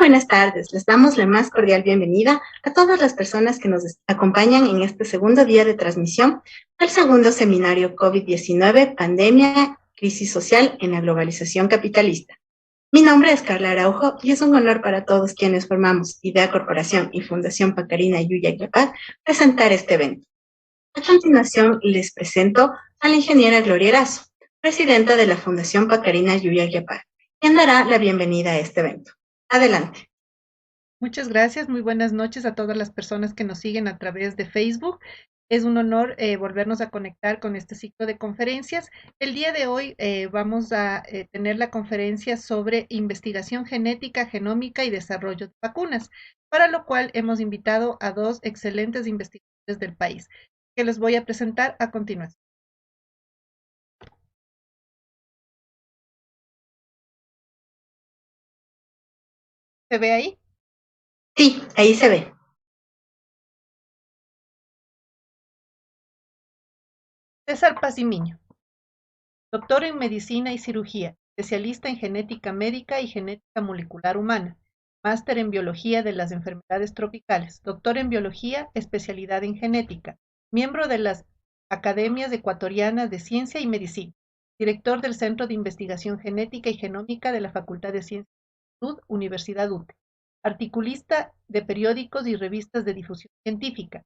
buenas tardes. Les damos la más cordial bienvenida a todas las personas que nos acompañan en este segundo día de transmisión del segundo seminario COVID-19, Pandemia, Crisis Social en la Globalización Capitalista. Mi nombre es Carla Araujo y es un honor para todos quienes formamos Idea Corporación y Fundación Pacarina Yuya Yapag presentar este evento. A continuación les presento a la ingeniera Gloria Erazo, presidenta de la Fundación Pacarina Yuya Yapag, quien dará la bienvenida a este evento. Adelante. Muchas gracias, muy buenas noches a todas las personas que nos siguen a través de Facebook. Es un honor volvernos a conectar con este ciclo de conferencias. El día de hoy vamos a tener la conferencia sobre investigación genética, genómica y desarrollo de vacunas, para lo cual hemos invitado a dos excelentes investigadores del país, que les voy a presentar a continuación. ¿Se ve ahí? Sí, ahí se ve. César Pazimiño, doctor en medicina y cirugía, especialista en genética médica y genética molecular humana, máster en biología de las enfermedades tropicales, doctor en biología, especialidad en genética, miembro de las Academias Ecuatorianas de Ciencia y Medicina, director del Centro de Investigación Genética y Genómica de la Facultad de Ciencias de Salud, Universidad UTE, articulista de periódicos y revistas de difusión científica.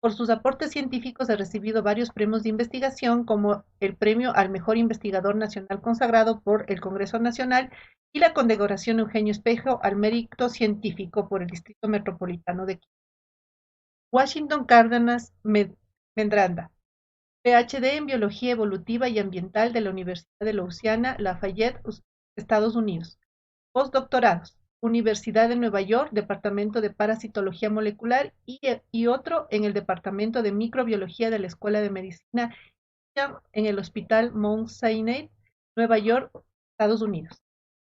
Por sus aportes científicos ha recibido varios premios de investigación, como el Premio al Mejor Investigador Nacional consagrado por el Congreso Nacional y la condecoración Eugenio Espejo al Mérito Científico por el Distrito Metropolitano de Quito. Washington Cárdenas Medranda, PhD en Biología Evolutiva y Ambiental de la Universidad de Louisiana, Lafayette, Estados Unidos. Postdoctorados: Universidad de Nueva York, Departamento de Parasitología Molecular y otro en el Departamento de Microbiología de la Escuela de Medicina en el Hospital Mount Sinai, Nueva York, Estados Unidos.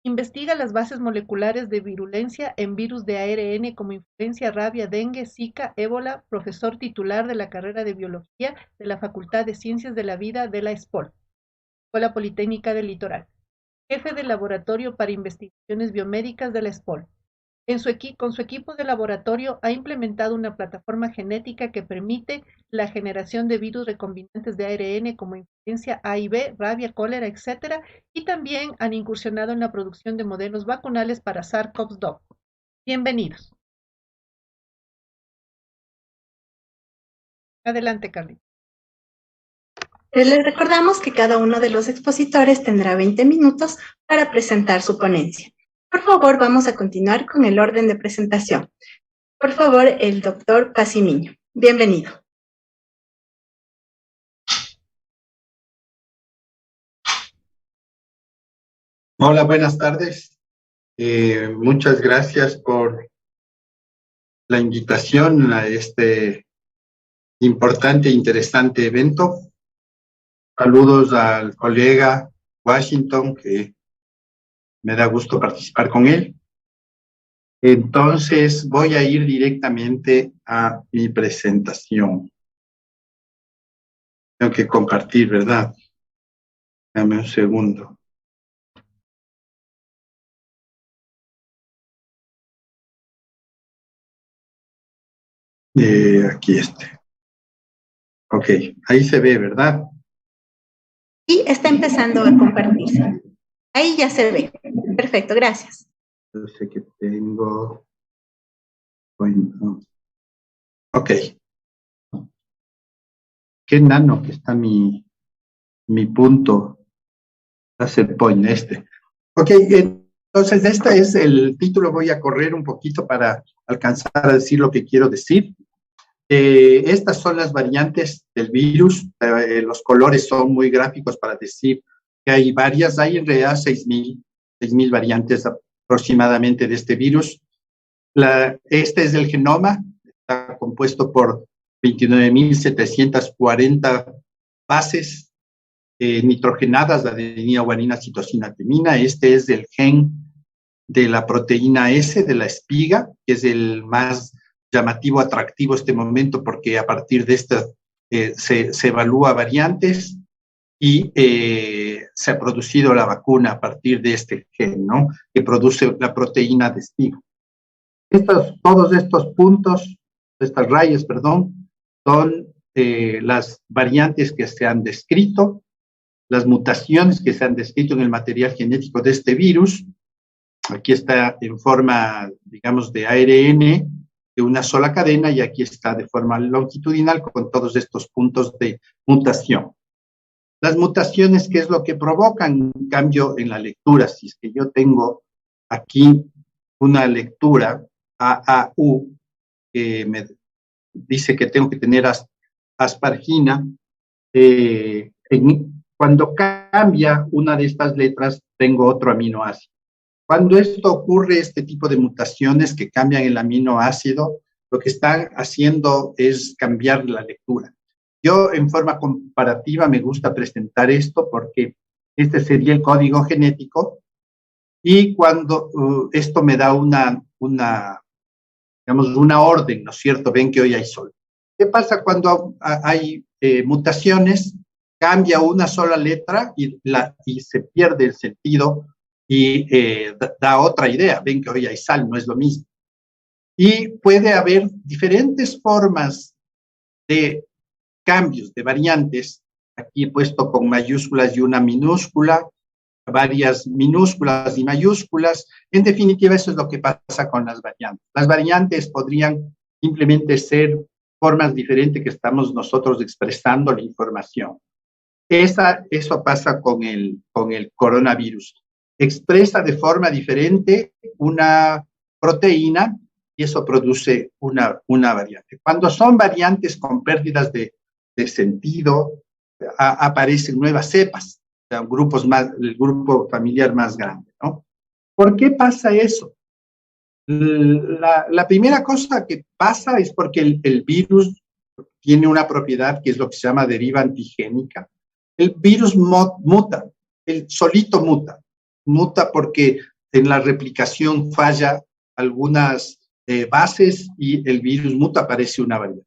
Investiga las bases moleculares de virulencia en virus de ARN como influenza, rabia, dengue, zika, ébola, profesor titular de la carrera de Biología de la Facultad de Ciencias de la Vida de la ESPOL, Escuela Politécnica del Litoral. Jefe del Laboratorio para Investigaciones Biomédicas de la ESPOL. Con su equipo de laboratorio ha implementado una plataforma genética que permite la generación de virus recombinantes de ARN como influenza A y B, rabia, cólera, etc. Y también han incursionado en la producción de modelos vacunales para SARS-CoV-2. Bienvenidos. Adelante, Carlita. Les recordamos que cada uno de los expositores tendrá 20 minutos para presentar su ponencia. Por favor, vamos a continuar con el orden de presentación. Por favor, el doctor Pazimiño. Bienvenido. Hola, buenas tardes. Muchas gracias por la invitación a este importante e interesante evento. Saludos al colega Washington, que me da gusto participar con él. Entonces, voy a ir directamente a mi presentación. Tengo que compartir, ¿verdad? Dame un segundo. Aquí este. Ok, ahí se ve, ¿verdad? Sí, está empezando a compartirse. Ahí ya se ve. Perfecto, gracias. Yo sé que tengo... Bueno. Ok. Qué nano que está mi punto. Hacer point este. Ok, entonces este es el título. Voy a correr un poquito para alcanzar a decir lo que quiero decir. Estas son las variantes del virus. Los colores son muy gráficos para decir que hay varias. Hay en realidad 6.000 variantes aproximadamente de este virus. Este es el genoma. Está compuesto por 29.740 bases nitrogenadas, la adenina, guanina, citosina, timina. Este es el gen de la proteína S de la espiga, que es el más llamativo, atractivo este momento, porque a partir de esta se evalúa variantes y se ha producido la vacuna a partir de este gen, ¿no? Que produce la proteína de espiga. Todos estos puntos, estas rayas, perdón, son las variantes que se han descrito, las mutaciones que se han descrito en el material genético de este virus. Aquí está en forma, digamos, de ARN de una sola cadena, y aquí está de forma longitudinal con todos estos puntos de mutación. Las mutaciones, ¿qué es lo que provocan un cambio en la lectura? Si es que yo tengo aquí una lectura AAU, que me dice que tengo que tener aspargina, cuando cambia una de estas letras, tengo otro aminoácido. Cuando esto ocurre, este tipo de mutaciones que cambian el aminoácido, lo que están haciendo es cambiar la lectura. Yo, en forma comparativa, me gusta presentar esto porque este sería el código genético, y cuando esto me da digamos, una orden, ¿no es cierto? Ven que hoy hay sol. ¿Qué pasa cuando hay mutaciones? Cambia una sola letra y se pierde el sentido y da otra idea. Ven que hoy hay sal, no es lo mismo. Y puede haber diferentes formas de cambios, de variantes. Aquí he puesto con mayúsculas y una minúscula, varias minúsculas y mayúsculas. En definitiva, eso es lo que pasa con las variantes. Las variantes podrían simplemente ser formas diferentes que estamos nosotros expresando la información. Eso pasa con el coronavirus. Expresa de forma diferente una proteína y eso produce una variante. Cuando son variantes con pérdidas de sentido, aparecen nuevas cepas, o sea, el grupo familiar más grande, ¿no? ¿Por qué pasa eso? La primera cosa que pasa es porque el virus tiene una propiedad que es lo que se llama deriva antigénica. El virus muta, el solito muta porque en la replicación falla algunas bases y el virus muta, aparece una variante.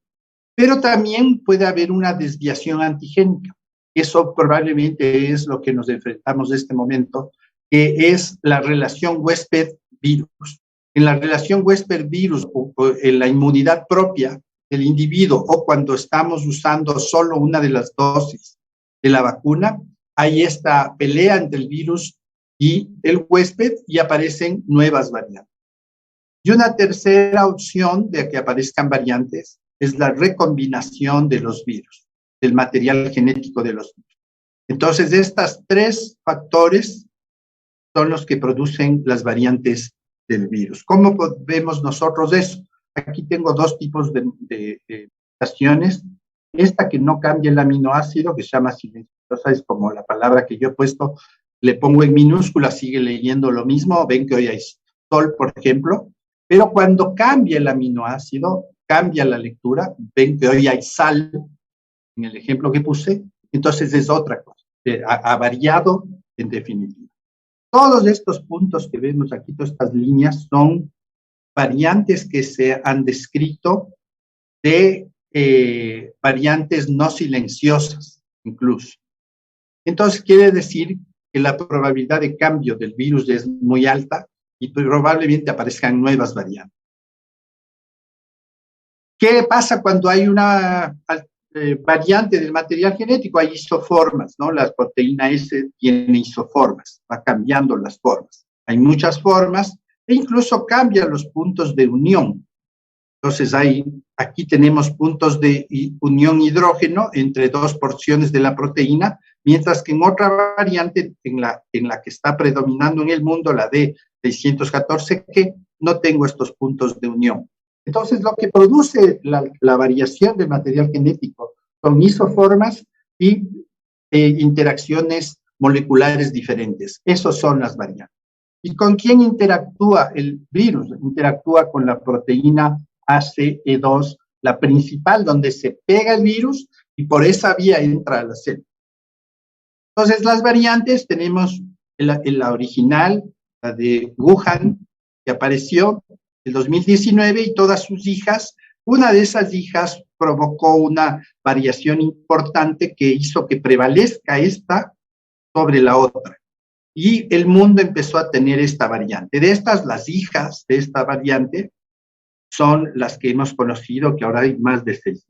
Pero también puede haber una desviación antigénica. Eso probablemente es lo que nos enfrentamos en este momento, que es la relación huésped-virus. En la relación huésped-virus o en la inmunidad propia del individuo, o cuando estamos usando solo una de las dosis de la vacuna, hay esta pelea entre el virus y el huésped y aparecen nuevas variantes. Y una tercera opción de que aparezcan variantes es la recombinación de los virus, del material genético de los virus. Entonces, estos tres factores son los que producen las variantes del virus. ¿Cómo vemos nosotros eso? Aquí tengo dos tipos de mutaciones. Esta que no cambia el aminoácido, que se llama silenciosa, es como la palabra que yo he puesto, le pongo en minúscula, sigue leyendo lo mismo. Ven que hoy hay sol, por ejemplo, pero cuando cambia el aminoácido, cambia la lectura. Ven que hoy hay sal, en el ejemplo que puse, entonces es otra cosa. Ha variado en definitiva. Todos estos puntos que vemos aquí, todas estas líneas, son variantes que se han descrito de variantes no silenciosas, incluso. Entonces, quiere decir que la probabilidad de cambio del virus es muy alta y probablemente aparezcan nuevas variantes. ¿Qué pasa cuando hay una variante del material genético? Hay isoformas, ¿no? La proteína S tiene isoformas, va cambiando las formas. Hay muchas formas e incluso cambian los puntos de unión. Entonces, aquí tenemos puntos de unión hidrógeno entre dos porciones de la proteína, mientras que en otra variante, en la que está predominando en el mundo, la D614, que no tengo estos puntos de unión. Entonces, lo que produce la variación del material genético son isoformas y interacciones moleculares diferentes. Esas son las variantes. ¿Y con quién interactúa el virus? Interactúa con la proteína ACE2, la principal, donde se pega el virus y por esa vía entra a la célula. Entonces, las variantes, tenemos la original, la de Wuhan, que apareció en 2019, y todas sus hijas. Una de esas hijas provocó una variación importante que hizo que prevalezca esta sobre la otra. Y el mundo empezó a tener esta variante. De estas, las hijas de esta variante son las que hemos conocido, que ahora hay más de 6.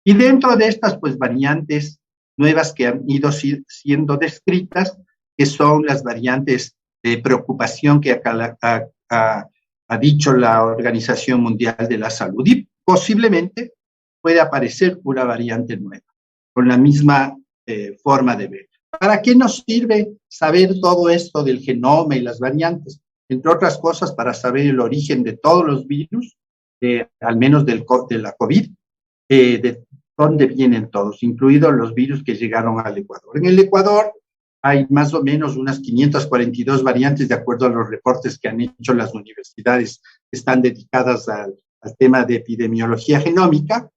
Y dentro de estas, pues, variantes nuevas que han ido siendo descritas, que son las variantes de preocupación que ha dicho la Organización Mundial de la Salud. Y posiblemente puede aparecer una variante nueva, con la misma forma de ver. ¿Para qué nos sirve saber todo esto del genoma y las variantes? Entre otras cosas, para saber el origen de todos los virus, al menos de la COVID, de dónde vienen todos, incluidos los virus que llegaron al Ecuador. En el Ecuador hay más o menos unas 542 variantes, de acuerdo a los reportes que han hecho las universidades que están dedicadas al tema de epidemiología genómica.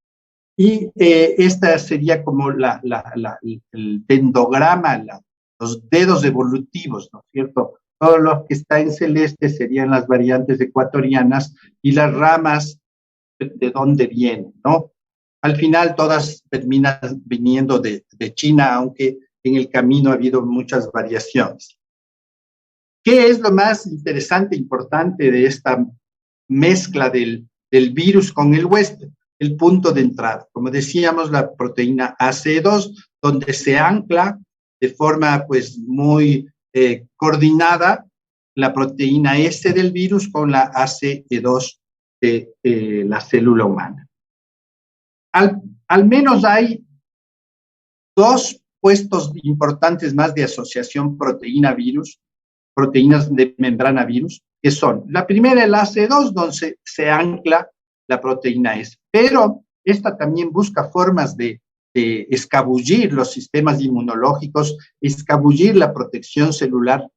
Y esta sería como el dendrograma, los dedos evolutivos, ¿no es cierto? Todo lo que está en celeste serían las variantes ecuatorianas y las ramas de dónde vienen, ¿no? Al final todas terminan viniendo de China, aunque en el camino ha habido muchas variaciones. ¿Qué es lo más interesante, importante de esta mezcla del virus con el huésped? El punto de entrada. Como decíamos, la proteína ACE2, donde se ancla de forma pues muy coordinada la proteína S del virus con la ACE2 de la célula humana. Al menos hay 2 puestos importantes más de asociación proteína-virus, proteínas de membrana virus, que son, la primera, el ACE2, donde se ancla la proteína S, pero esta también busca formas de escabullir los sistemas inmunológicos, escabullir la protección celular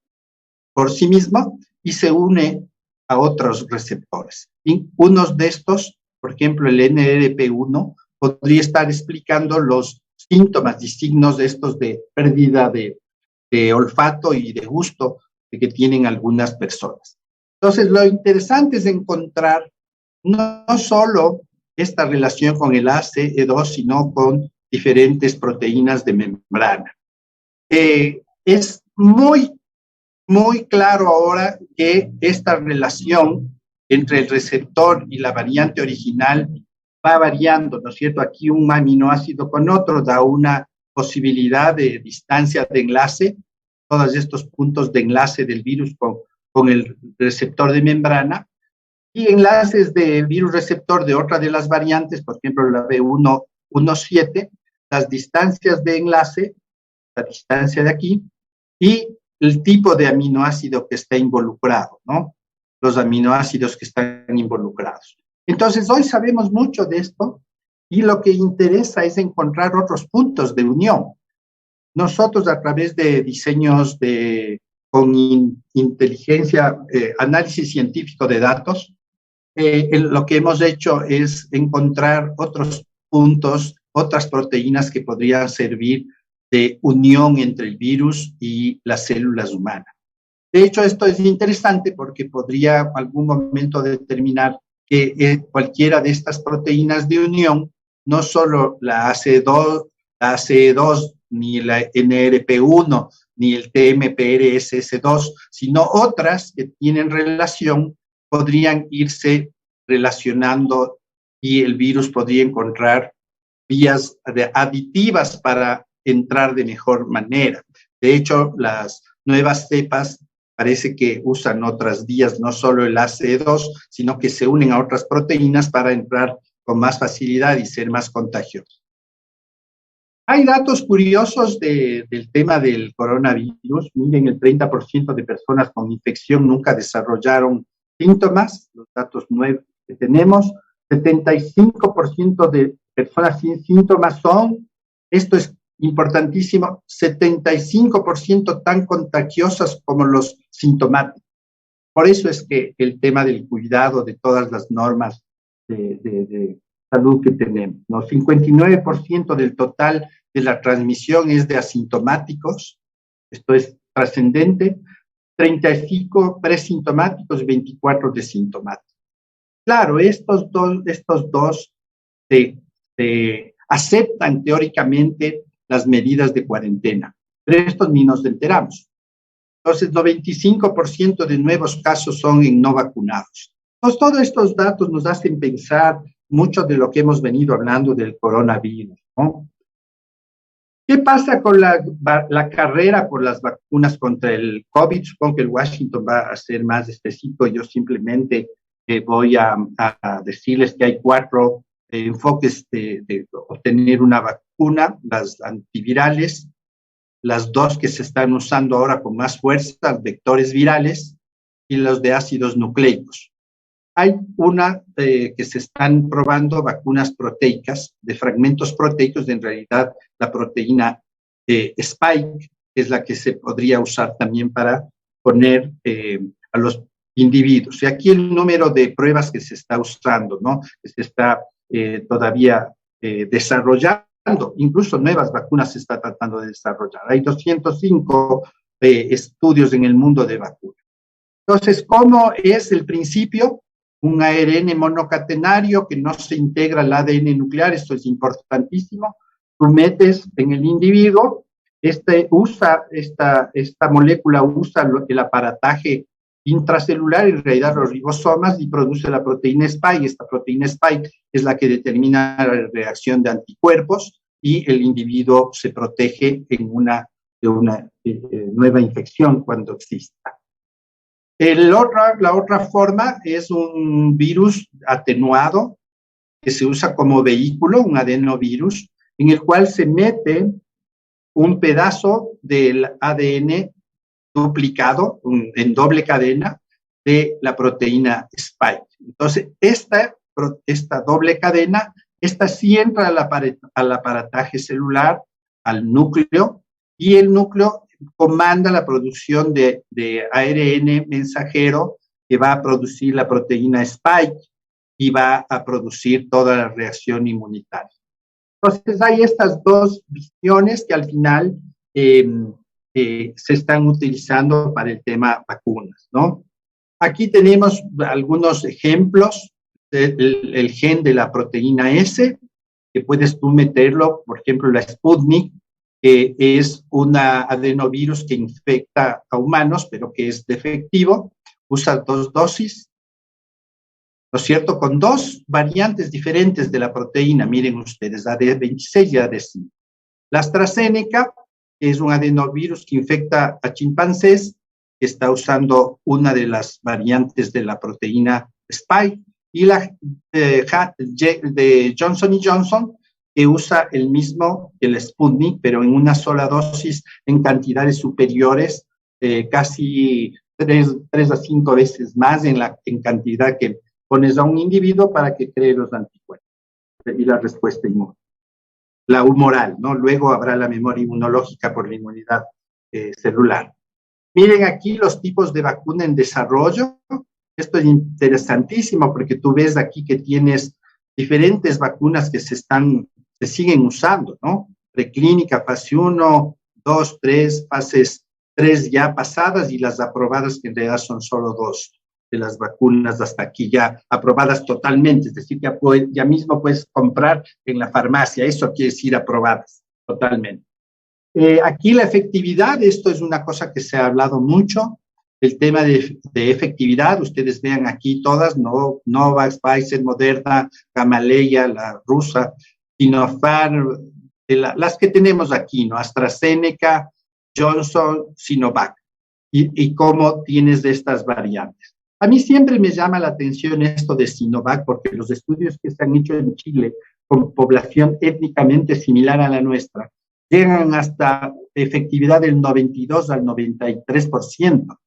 por sí misma y se une a otros receptores. Y unos de estos, por ejemplo, el NRP1, podría estar explicando los síntomas y signos de estos de pérdida de olfato y de gusto que tienen algunas personas. Entonces, lo interesante es encontrar no solo esta relación con el ACE2, sino con diferentes proteínas de membrana. Es muy claro ahora que esta relación entre el receptor y la variante original va variando, ¿no es cierto? Aquí un aminoácido con otro da una posibilidad de distancia de enlace, todos estos puntos de enlace del virus con el receptor de membrana, y enlaces de virus receptor de otra de las variantes, por ejemplo la B117, las distancias de enlace, la distancia de aquí, y el tipo de aminoácido que está involucrado, ¿no? Los aminoácidos que están involucrados. Entonces, hoy sabemos mucho de esto y lo que interesa es encontrar otros puntos de unión. Nosotros, a través de diseños con inteligencia, análisis científico de datos, lo que hemos hecho es encontrar otros puntos, otras proteínas que podrían servir de unión entre el virus y las células humanas. De hecho, esto es interesante porque podría en algún momento determinar que cualquiera de estas proteínas de unión, no solo la ACE2, ni la NRP1, ni el TMPRSS2, sino otras que tienen relación, podrían irse relacionando y el virus podría encontrar vías aditivas para entrar de mejor manera. De hecho, las nuevas cepas parece que usan otras vías, no solo el ACE2, sino que se unen a otras proteínas para entrar con más facilidad y ser más contagiosos. Hay datos curiosos del tema del coronavirus. Miren, el 30% de personas con infección nunca desarrollaron síntomas, los datos nuevos que tenemos. 75% de personas sin síntomas esto es importantísimo, 75% tan contagiosas como los sintomáticos. Por eso es que el tema del cuidado de todas las normas de salud que tenemos, ¿no? 59% del total de la transmisión es de asintomáticos, esto es trascendente, 35 presintomáticos, 24 de sintomáticos. Claro, estos dos aceptan teóricamente las medidas de cuarentena, pero estos ni nos enteramos. Entonces, 95% de nuevos casos son en no vacunados. Entonces, todos estos datos nos hacen pensar mucho de lo que hemos venido hablando del coronavirus, ¿no? ¿Qué pasa con la carrera por las vacunas contra el COVID? Supongo que el Washington va a ser más específico. Yo simplemente voy a decirles que hay 4 enfoques de obtener una vacuna: las antivirales, las 2 que se están usando ahora con más fuerza, vectores virales, y los de ácidos nucleicos. Hay una que se están probando vacunas proteicas, de fragmentos proteicos, de en realidad la proteína Spike, que es la que se podría usar también para poner a los individuos. Y aquí el número de pruebas que se está usando, ¿no? Que se está todavía desarrollando, incluso nuevas vacunas se está tratando de desarrollar. Hay 205 estudios en el mundo de vacunas. Entonces, ¿cómo es el principio? Un ARN monocatenario que no se integra al ADN nuclear. Esto es importantísimo. Tú metes en el individuo, esta molécula usa el aparataje intracelular, en realidad los ribosomas, y produce la proteína Spike. Esta proteína Spike es la que determina la reacción de anticuerpos y el individuo se protege de una nueva infección cuando exista. La otra forma es un virus atenuado que se usa como vehículo, un adenovirus, en el cual se mete un pedazo del ADN duplicado, en doble cadena, de la proteína Spike. Entonces, esta doble cadena, esta sí entra al aparataje celular, al núcleo, y el núcleo comanda la producción de ARN mensajero que va a producir la proteína Spike y va a producir toda la reacción inmunitaria. Entonces, hay estas 2 visiones que al final se están utilizando para el tema vacunas, ¿no? Aquí tenemos algunos ejemplos del gen de la proteína S, que puedes tú meterlo, por ejemplo, la Sputnik, que es un adenovirus que infecta a humanos, pero que es defectivo, usa 2 dosis, ¿no es cierto?, con 2 variantes diferentes de la proteína. Miren ustedes, AD26 y AD5. La AstraZeneca, que es un adenovirus que infecta a chimpancés, que está usando una de las variantes de la proteína Spike, y la de Johnson & Johnson, que usa el mismo que el Sputnik, pero en una sola dosis, en cantidades superiores, casi 3 a 5 veces más en cantidad que pones a un individuo para que cree los anticuerpos y la respuesta inmune. La humoral, ¿no? Luego habrá la memoria inmunológica por la inmunidad celular. Miren aquí los tipos de vacuna en desarrollo. Esto es interesantísimo porque tú ves aquí que tienes diferentes vacunas que se siguen usando, ¿no? Preclínica, fase 1, 2, 3, fases 3 ya pasadas, y las aprobadas, que en realidad son solo 2 de las vacunas hasta aquí ya aprobadas totalmente, es decir, ya mismo puedes comprar en la farmacia. Eso quiere decir aprobadas totalmente. Aquí la efectividad, esto es una cosa que se ha hablado mucho, el tema de efectividad. Ustedes vean aquí todas, Novavax, Pfizer, Moderna, Gamaleya, la rusa, Sinopharm, las que tenemos aquí, ¿no? AstraZeneca, Johnson, Sinovac, y cómo tienes de estas variantes. A mí siempre me llama la atención esto de Sinovac, porque los estudios que se han hecho en Chile con población étnicamente similar a la nuestra llegan hasta efectividad del 92 al 93%.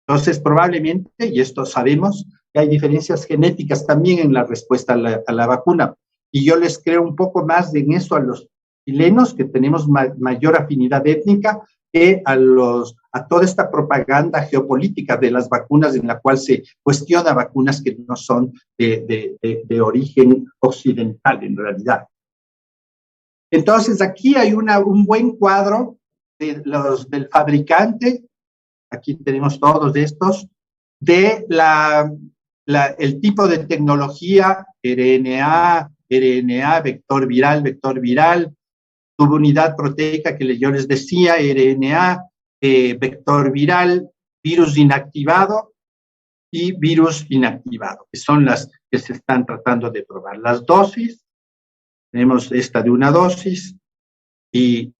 Entonces, probablemente, y esto sabemos, que hay diferencias genéticas también en la respuesta a la vacuna. Y yo les creo un poco más en eso a los chilenos, que tenemos mayor afinidad étnica, que a toda esta propaganda geopolítica de las vacunas, en la cual se cuestiona vacunas que no son de origen occidental, en realidad. Entonces, aquí hay un buen cuadro del fabricante. Aquí tenemos todos estos, de el tipo de tecnología, RNA, vector viral, subunidad proteica que yo les decía, RNA, vector viral, virus inactivado, y virus inactivado, que son las que se están tratando de probar. Las dosis, tenemos esta de una dosis, y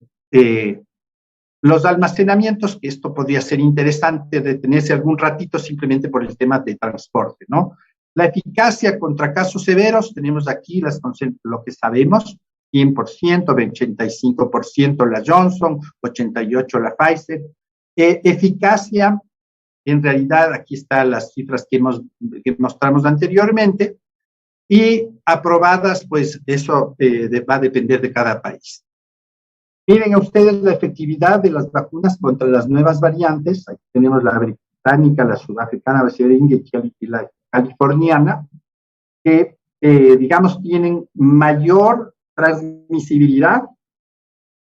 los almacenamientos, que esto podría ser interesante detenerse algún ratito simplemente por el tema de transporte, ¿no? La eficacia contra casos severos, tenemos aquí lo que sabemos, 100%, 85% la Johnson, 88% la Pfizer. Eficacia, en realidad, aquí están las cifras que mostramos anteriormente, y aprobadas, pues eso va a depender de cada país. Miren a ustedes la efectividad de las vacunas contra las nuevas variantes. Aquí tenemos la británica, la sudafricana, la brasileña y la californiana, que, digamos, tienen mayor transmisibilidad,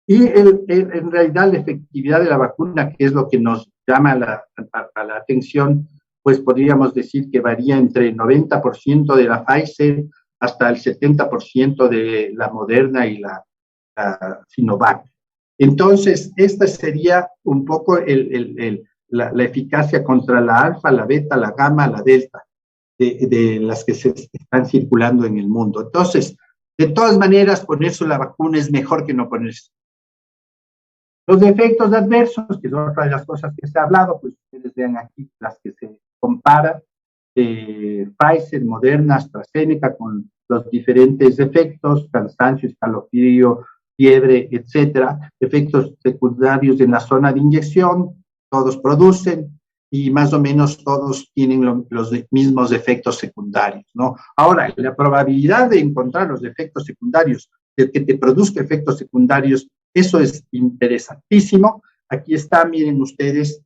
y en realidad la efectividad de la vacuna, que es lo que nos llama a la atención, pues podríamos decir que varía entre el 90% de la Pfizer hasta el 70% de la Moderna y la Sinovac. Entonces, esta sería un poco la eficacia contra la alfa, la beta, la gamma, la delta, de las que se están circulando en el mundo. Entonces, de todas maneras, ponerse la vacuna es mejor que no ponerse. Los efectos adversos, que son otra de las cosas que se ha hablado, pues ustedes vean aquí las que se comparan, Pfizer, Moderna, AstraZeneca, con los diferentes efectos, cansancio, escalofrío, fiebre, etcétera, efectos secundarios en la zona de inyección, todos producen, y más o menos todos tienen los mismos efectos secundarios, ¿no? Ahora, la probabilidad de encontrar los efectos secundarios, de que te produzca efectos secundarios, eso es interesantísimo. Aquí está, miren ustedes,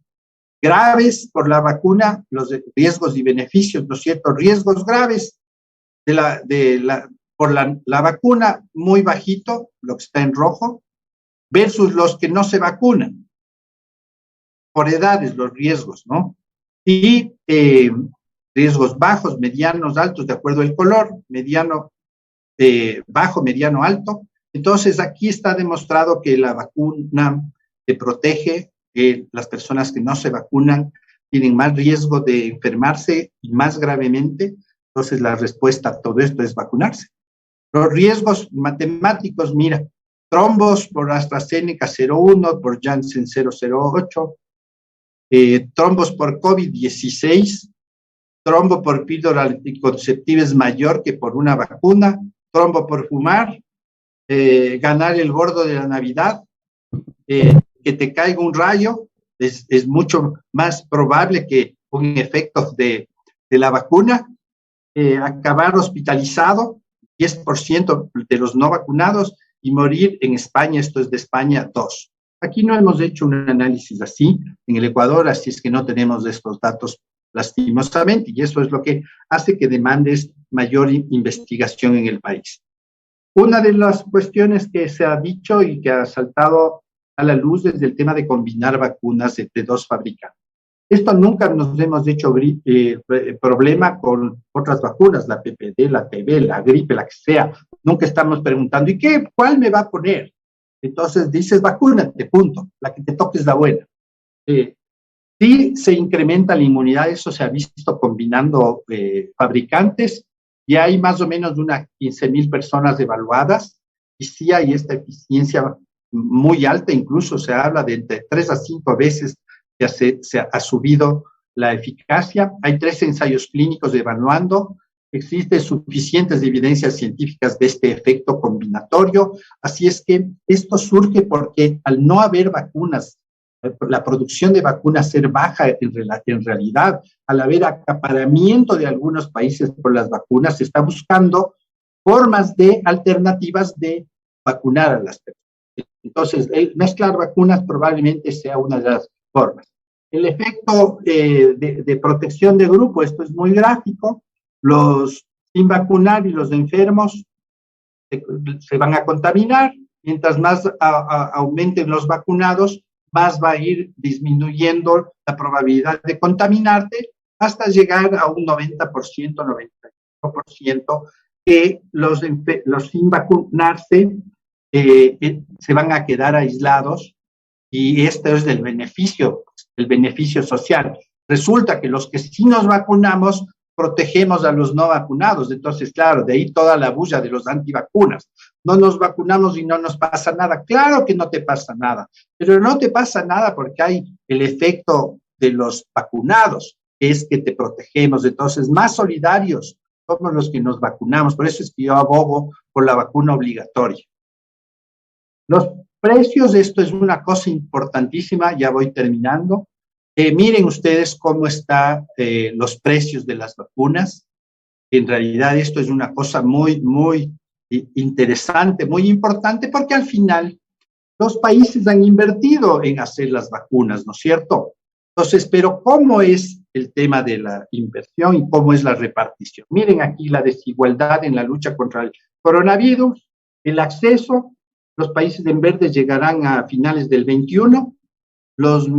graves por la vacuna, los riesgos y beneficios, ¿no es cierto? Riesgos graves por la vacuna, muy bajito, lo que está en rojo, versus los que no se vacunan. Por edades, los riesgos, ¿no? Y riesgos bajos, medianos, altos, de acuerdo al color, mediano, bajo, mediano, alto. Entonces, aquí está demostrado que la vacuna te protege, que las personas que no se vacunan tienen más riesgo de enfermarse y más gravemente. Entonces, la respuesta a todo esto es vacunarse. Los riesgos matemáticos, mira, trombos por AstraZeneca 0,1, por Janssen 0,08, trombos por COVID-16, trombo por píldora anticonceptiva es mayor que por una vacuna, trombo por fumar, ganar el gordo de la Navidad, que te caiga un rayo, es mucho más probable que un efecto de la vacuna, acabar hospitalizado, 10% de los no vacunados, y morir en España, esto es de España, 2. Aquí no hemos hecho un análisis así en el Ecuador, así es que no tenemos estos datos lastimosamente, y eso es lo que hace que demandes mayor investigación en el país. Una de las cuestiones que se ha dicho y que ha saltado a la luz es el tema de combinar vacunas entre dos fabricantes. Esto nunca nos hemos hecho problema con otras vacunas, la PPD, la TB, la gripe, la que sea. Nunca estamos preguntando, ¿y cuál me va a poner? Entonces dices, vacúnate, punto. La que te toque es la buena. Sí se incrementa la inmunidad, eso se ha visto combinando fabricantes, y hay más o menos unas 15,000 personas evaluadas, y sí hay esta eficiencia muy alta, incluso se habla de entre 3 a 5 veces que se ha subido la eficacia. Hay 3 ensayos clínicos evaluando, existen suficientes evidencias científicas de este efecto combinatorio, así es que esto surge porque al no haber vacunas, la producción de vacunas ser baja en realidad, al haber acaparamiento de algunos países por las vacunas, se está buscando formas de alternativas de vacunar a las personas. Entonces, el mezclar vacunas probablemente sea una de las formas. El efecto de protección de grupo, esto es muy gráfico, los sin vacunar y los enfermos se van a contaminar, mientras más aumenten los vacunados, más va a ir disminuyendo la probabilidad de contaminarte hasta llegar a un 90%, 95%, que los sin vacunarse se van a quedar aislados, y esto es el beneficio social. resulta que los que sí nos vacunamos protegemos a los no vacunados. Entonces, claro, de ahí toda la bulla de los antivacunas. No nos vacunamos y no nos pasa nada. Claro que no te pasa nada, pero no te pasa nada porque hay el efecto de los vacunados, que es que te protegemos. Entonces, más solidarios somos los que nos vacunamos. Por eso es que yo abogo por la vacuna obligatoria. Los precios, esto es una cosa importantísima, ya voy terminando. Miren ustedes cómo están los precios de las vacunas. En realidad esto es una cosa muy, muy interesante, muy importante, porque al final los países han invertido en hacer las vacunas, ¿no es cierto? Entonces, pero ¿cómo es el tema de la inversión y cómo es la repartición? Miren aquí la desigualdad en la lucha contra el coronavirus, el acceso. Los países en verde llegarán a finales del 21, las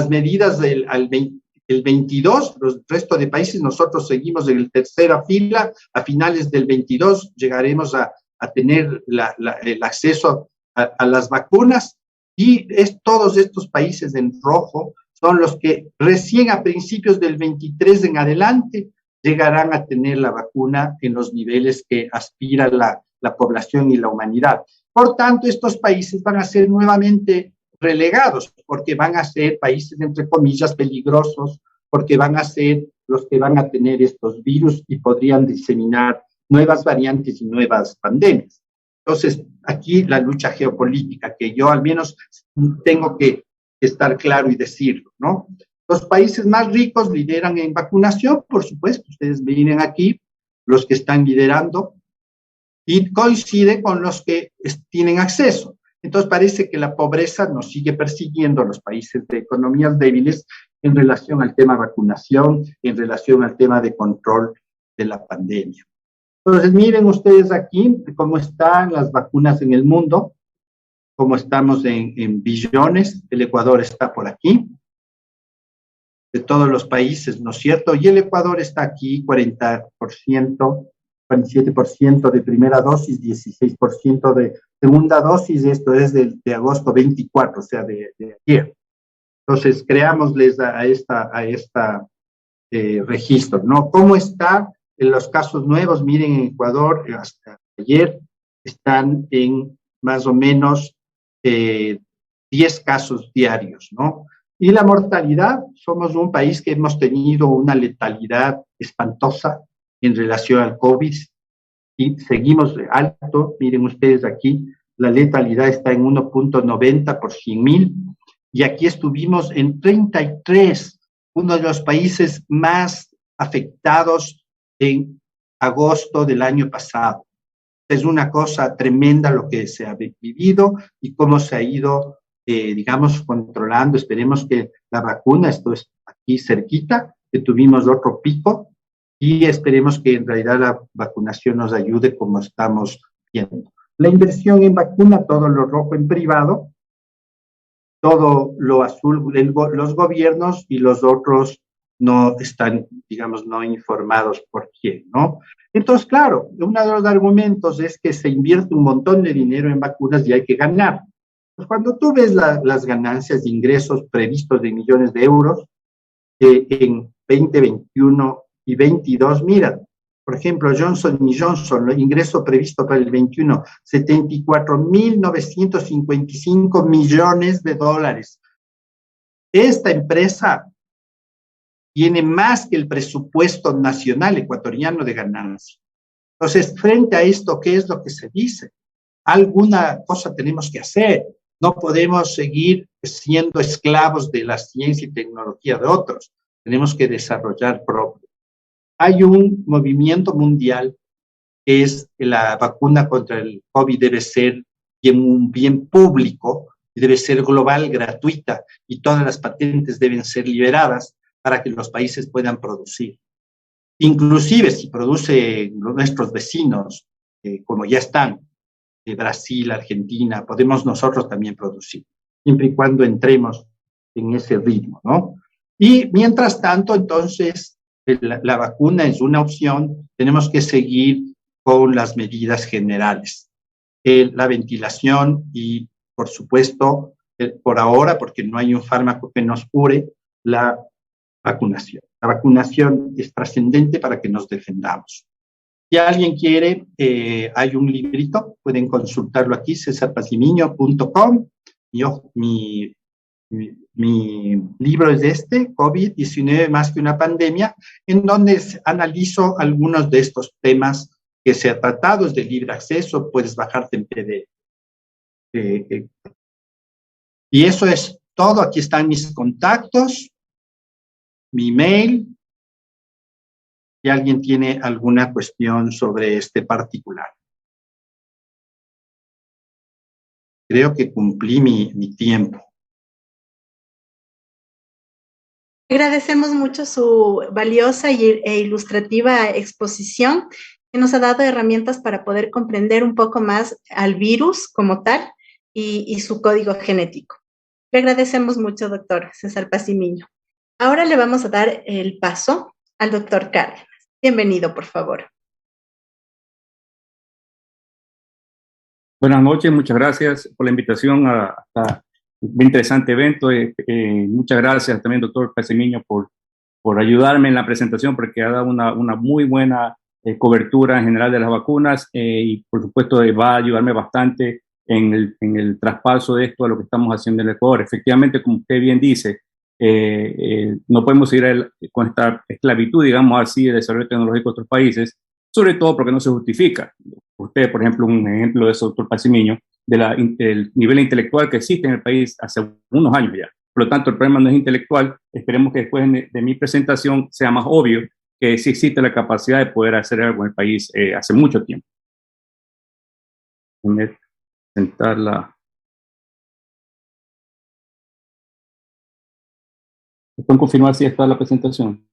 medidas el 22, los resto de países, nosotros seguimos en la tercera fila, a finales del 22 llegaremos a tener el acceso a las vacunas, y todos estos países en rojo son los que recién a principios del 23 en adelante llegarán a tener la vacuna en los niveles que aspira la población y la humanidad. Por tanto, estos países van a ser nuevamente relegados, porque van a ser países, entre comillas, peligrosos, porque van a ser los que van a tener estos virus y podrían diseminar nuevas variantes y nuevas pandemias. Entonces, aquí la lucha geopolítica, que yo al menos tengo que estar claro y decirlo, ¿no? Los países más ricos lideran en vacunación, por supuesto, ustedes vienen aquí, los que están liderando, y coincide con los que tienen acceso. Entonces parece que la pobreza nos sigue persiguiendo a los países de economías débiles en relación al tema vacunación, en relación al tema de control de la pandemia. Entonces miren ustedes aquí cómo están las vacunas en el mundo, cómo estamos en billones. El Ecuador está por aquí, de todos los países, ¿no es cierto? Y el Ecuador está aquí, 47% de primera dosis, 16% de segunda dosis. Esto es de agosto 24, o sea, de ayer. Entonces, creámosles a esta registro, ¿no? ¿Cómo está en los casos nuevos? Miren, en Ecuador, hasta ayer, están en más o menos 10 casos diarios, ¿no? Y la mortalidad, somos un país que hemos tenido una letalidad espantosa en relación al COVID, y seguimos alto. Miren ustedes aquí, la letalidad está en 1.90 por 100.000, y aquí estuvimos en 33, uno de los países más afectados en agosto del año pasado. Es una cosa tremenda lo que se ha vivido y cómo se ha ido, digamos, controlando. Esperemos que la vacuna, esto es aquí cerquita, que tuvimos otro pico, y esperemos que en realidad la vacunación nos ayude como estamos viendo. La inversión en vacuna, todo lo rojo en privado, todo lo azul, los gobiernos, y los otros no están, digamos, no informados por quién, ¿no? Entonces, claro, uno de los argumentos es que se invierte un montón de dinero en vacunas y hay que ganar. Pues cuando tú ves las ganancias de ingresos previstos de millones de euros en 2021 y 22, mira, por ejemplo, Johnson & Johnson, el ingreso previsto para el 21, 74.955 millones de dólares. Esta empresa tiene más que el presupuesto nacional ecuatoriano de ganancia. Entonces, frente a esto, ¿qué es lo que se dice? Alguna cosa tenemos que hacer. No podemos seguir siendo esclavos de la ciencia y tecnología de otros. Tenemos que desarrollar propio. Hay un movimiento mundial que es la vacuna contra el COVID debe ser un bien público, debe ser global, gratuita, y todas las patentes deben ser liberadas para que los países puedan producir. Inclusive si produce nuestros vecinos, como ya están, Brasil, Argentina, podemos nosotros también producir, siempre y cuando entremos en ese ritmo, ¿no? Y mientras tanto, entonces, la vacuna es una opción, tenemos que seguir con las medidas generales. La ventilación y, por supuesto, por ahora, porque no hay un fármaco que nos cure, la vacunación. La vacunación es trascendente para que nos defendamos. Si alguien quiere, hay un librito, pueden consultarlo aquí, cesarpacimiño.com. Mi libro es COVID-19 más que una pandemia, en donde analizo algunos de estos temas que se ha tratado, es de libre acceso, puedes bajarte en PDF. Y eso es todo. Aquí están mis contactos, mi email. Si alguien tiene alguna cuestión sobre este particular. Creo que cumplí mi tiempo. Agradecemos mucho su valiosa e ilustrativa exposición, que nos ha dado herramientas para poder comprender un poco más al virus como tal y su código genético. Le agradecemos mucho, doctor César Pacimiño. Ahora le vamos a dar el paso al doctor Cárdenas. Bienvenido, por favor. Buenas noches, muchas gracias por la invitación a un interesante evento. Muchas gracias también, doctor Pacimiño, por ayudarme en la presentación, porque ha dado una muy buena cobertura en general de las vacunas y, por supuesto, va a ayudarme bastante en el traspaso de esto a lo que estamos haciendo en el Ecuador. Efectivamente, como usted bien dice, no podemos seguir con esta esclavitud, digamos así, de desarrollo tecnológico de otros países, sobre todo porque no se justifica. Usted, por ejemplo, un ejemplo de eso, doctor Pacimiño, del nivel intelectual que existe en el país hace unos años ya. Por lo tanto, el problema no es intelectual. Esperemos que después de mi presentación sea más obvio que sí existe la capacidad de poder hacer algo en el país hace mucho tiempo. Déjame sentarla. ¿Pueden confirmar si está la presentación?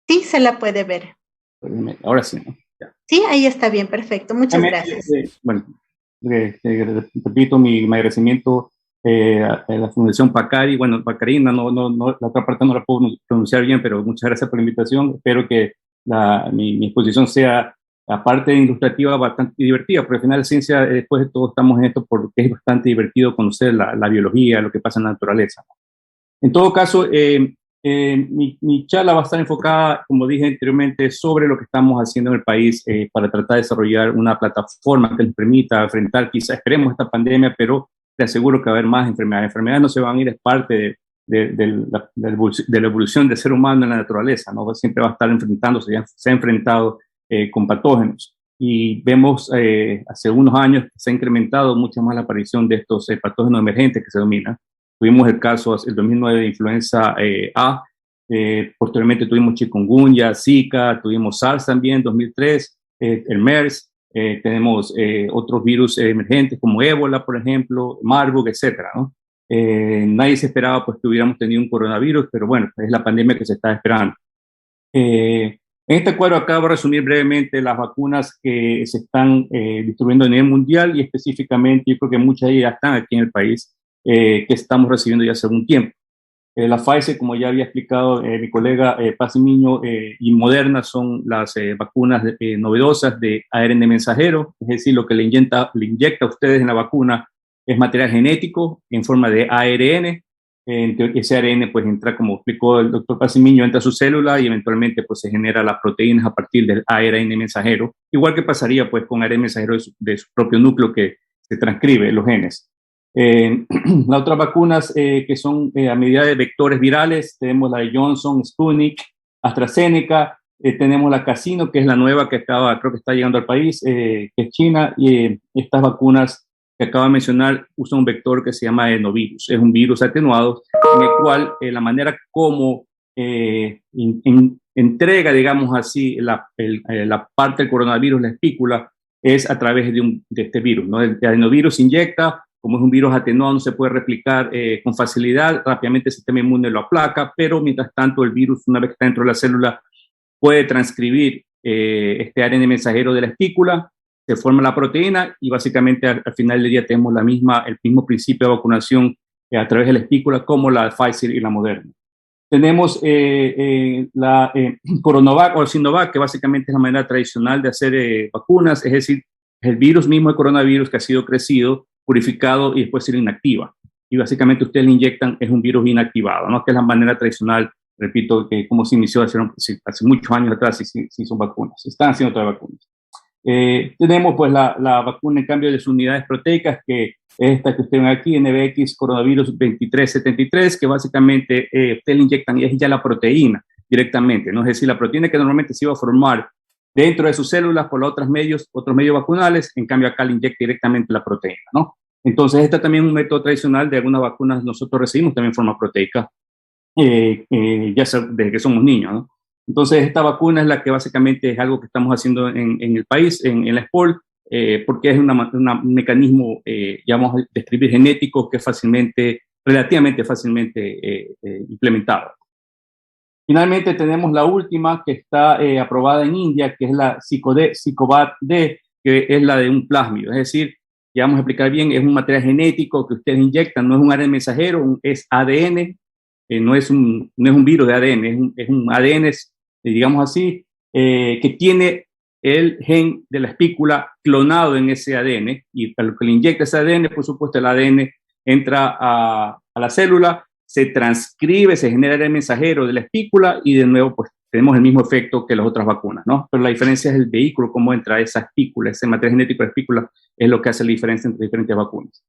Sí, se la puede ver. Ahora sí, ¿no? Ya. Sí, ahí está bien, perfecto. Muchas gracias. Bueno, repito mi agradecimiento a la Fundación Pacari. Bueno, Pacarina, no, la otra parte no la puedo pronunciar bien, pero muchas gracias por la invitación. Espero que mi exposición sea, aparte de ilustrativa, bastante divertida, porque al final la ciencia, después de todo, estamos en esto porque es bastante divertido conocer la biología, lo que pasa en la naturaleza. En todo caso, mi charla va a estar enfocada, como dije anteriormente, sobre lo que estamos haciendo en el país para tratar de desarrollar una plataforma que nos permita enfrentar, quizás esperemos esta pandemia, pero te aseguro que va a haber más enfermedades. Las enfermedades no se van a ir, es parte de la evolución del ser humano en la naturaleza, ¿no? Siempre va a estar enfrentándose, ya se ha enfrentado con patógenos. Y vemos hace unos años que se ha incrementado mucho más la aparición de estos patógenos emergentes que se dominan. Tuvimos el caso el 2009 de influenza A, posteriormente tuvimos chikungunya, Zika, tuvimos SARS también en 2003, el MERS, tenemos otros virus emergentes como ébola, por ejemplo, Marburg, etcétera, ¿no? Nadie se esperaba pues que hubiéramos tenido un coronavirus, pero bueno, es la pandemia que se está esperando. En este cuadro acabo de resumir brevemente las vacunas que se están distribuyendo a nivel mundial y específicamente yo creo que muchas de ellas están aquí en el país. Que estamos recibiendo ya hace algún tiempo. La Pfizer, como ya había explicado mi colega Pacimiño, y Moderna son las vacunas novedosas de ARN mensajero, es decir, lo que le inyecta a ustedes en la vacuna es material genético en forma de ARN. Ese ARN pues entra, como explicó el doctor Pacimiño, entra a su célula y eventualmente pues se genera las proteínas a partir del ARN mensajero, igual que pasaría pues con ARN mensajero de su propio núcleo que se transcribe los genes. Las otras vacunas que son a medida de vectores virales, tenemos la de Johnson, Sputnik, AstraZeneca, tenemos la Casino, que es la nueva que creo que está llegando al país, que es China, y estas vacunas que acabo de mencionar usan un vector que se llama adenovirus. Es un virus atenuado en el cual la manera como entrega, digamos así, la parte del coronavirus, la espícula, es a través de este virus, ¿no? El adenovirus inyecta. Como es un virus atenuado, no se puede replicar con facilidad, rápidamente el sistema inmune lo aplaca, pero mientras tanto el virus, una vez que está dentro de la célula, puede transcribir este ARN mensajero de la espícula, se forma la proteína y básicamente al final del día tenemos el mismo principio de vacunación a través de la espícula como la Pfizer y la Moderna. Tenemos la Coronavac o Sinovac, que básicamente es la manera tradicional de hacer vacunas, es decir, el virus mismo, el coronavirus que ha sido crecido, purificado y después se lo inactiva. y básicamente ustedes le inyectan, es un virus inactivado, ¿no? Que es la manera tradicional, repito, que como se inició hace muchos años atrás se hizo vacunas, se están haciendo otras vacunas. Tenemos pues la vacuna en cambio de las unidades proteicas, que es esta que ustedes ven aquí, NBX coronavirus 2373, que básicamente ustedes le inyectan y es ya la proteína directamente, ¿no? Es decir, la proteína que normalmente se iba a formar dentro de sus células por otros medios vacunales, en cambio acá le inyecta directamente la proteína, ¿no? Entonces, este también es un método tradicional de algunas vacunas nosotros recibimos también en forma proteica, ya desde que somos niños, ¿no? Entonces, esta vacuna es la que básicamente es algo que estamos haciendo en el país, en la SPOL, porque es un mecanismo, digamos, de escribir genético que es relativamente fácilmente implementado. Finalmente tenemos la última que está aprobada en India, que es la Psicobat-D, que es la de un plásmido. Es decir, ya vamos a explicar bien, es un material genético que ustedes inyectan, no es un ARN mensajero, es ADN, no es un virus de ADN, es un ADN, digamos así, que tiene el gen de la espícula clonado en ese ADN, y para lo que le inyecta ese ADN, por supuesto, el ADN entra a la célula, se transcribe, se genera el mensajero de la espícula y de nuevo pues tenemos el mismo efecto que las otras vacunas, ¿no? Pero la diferencia es el vehículo, cómo entra esa espícula, ese material genético de espícula es lo que hace la diferencia entre diferentes vacunas.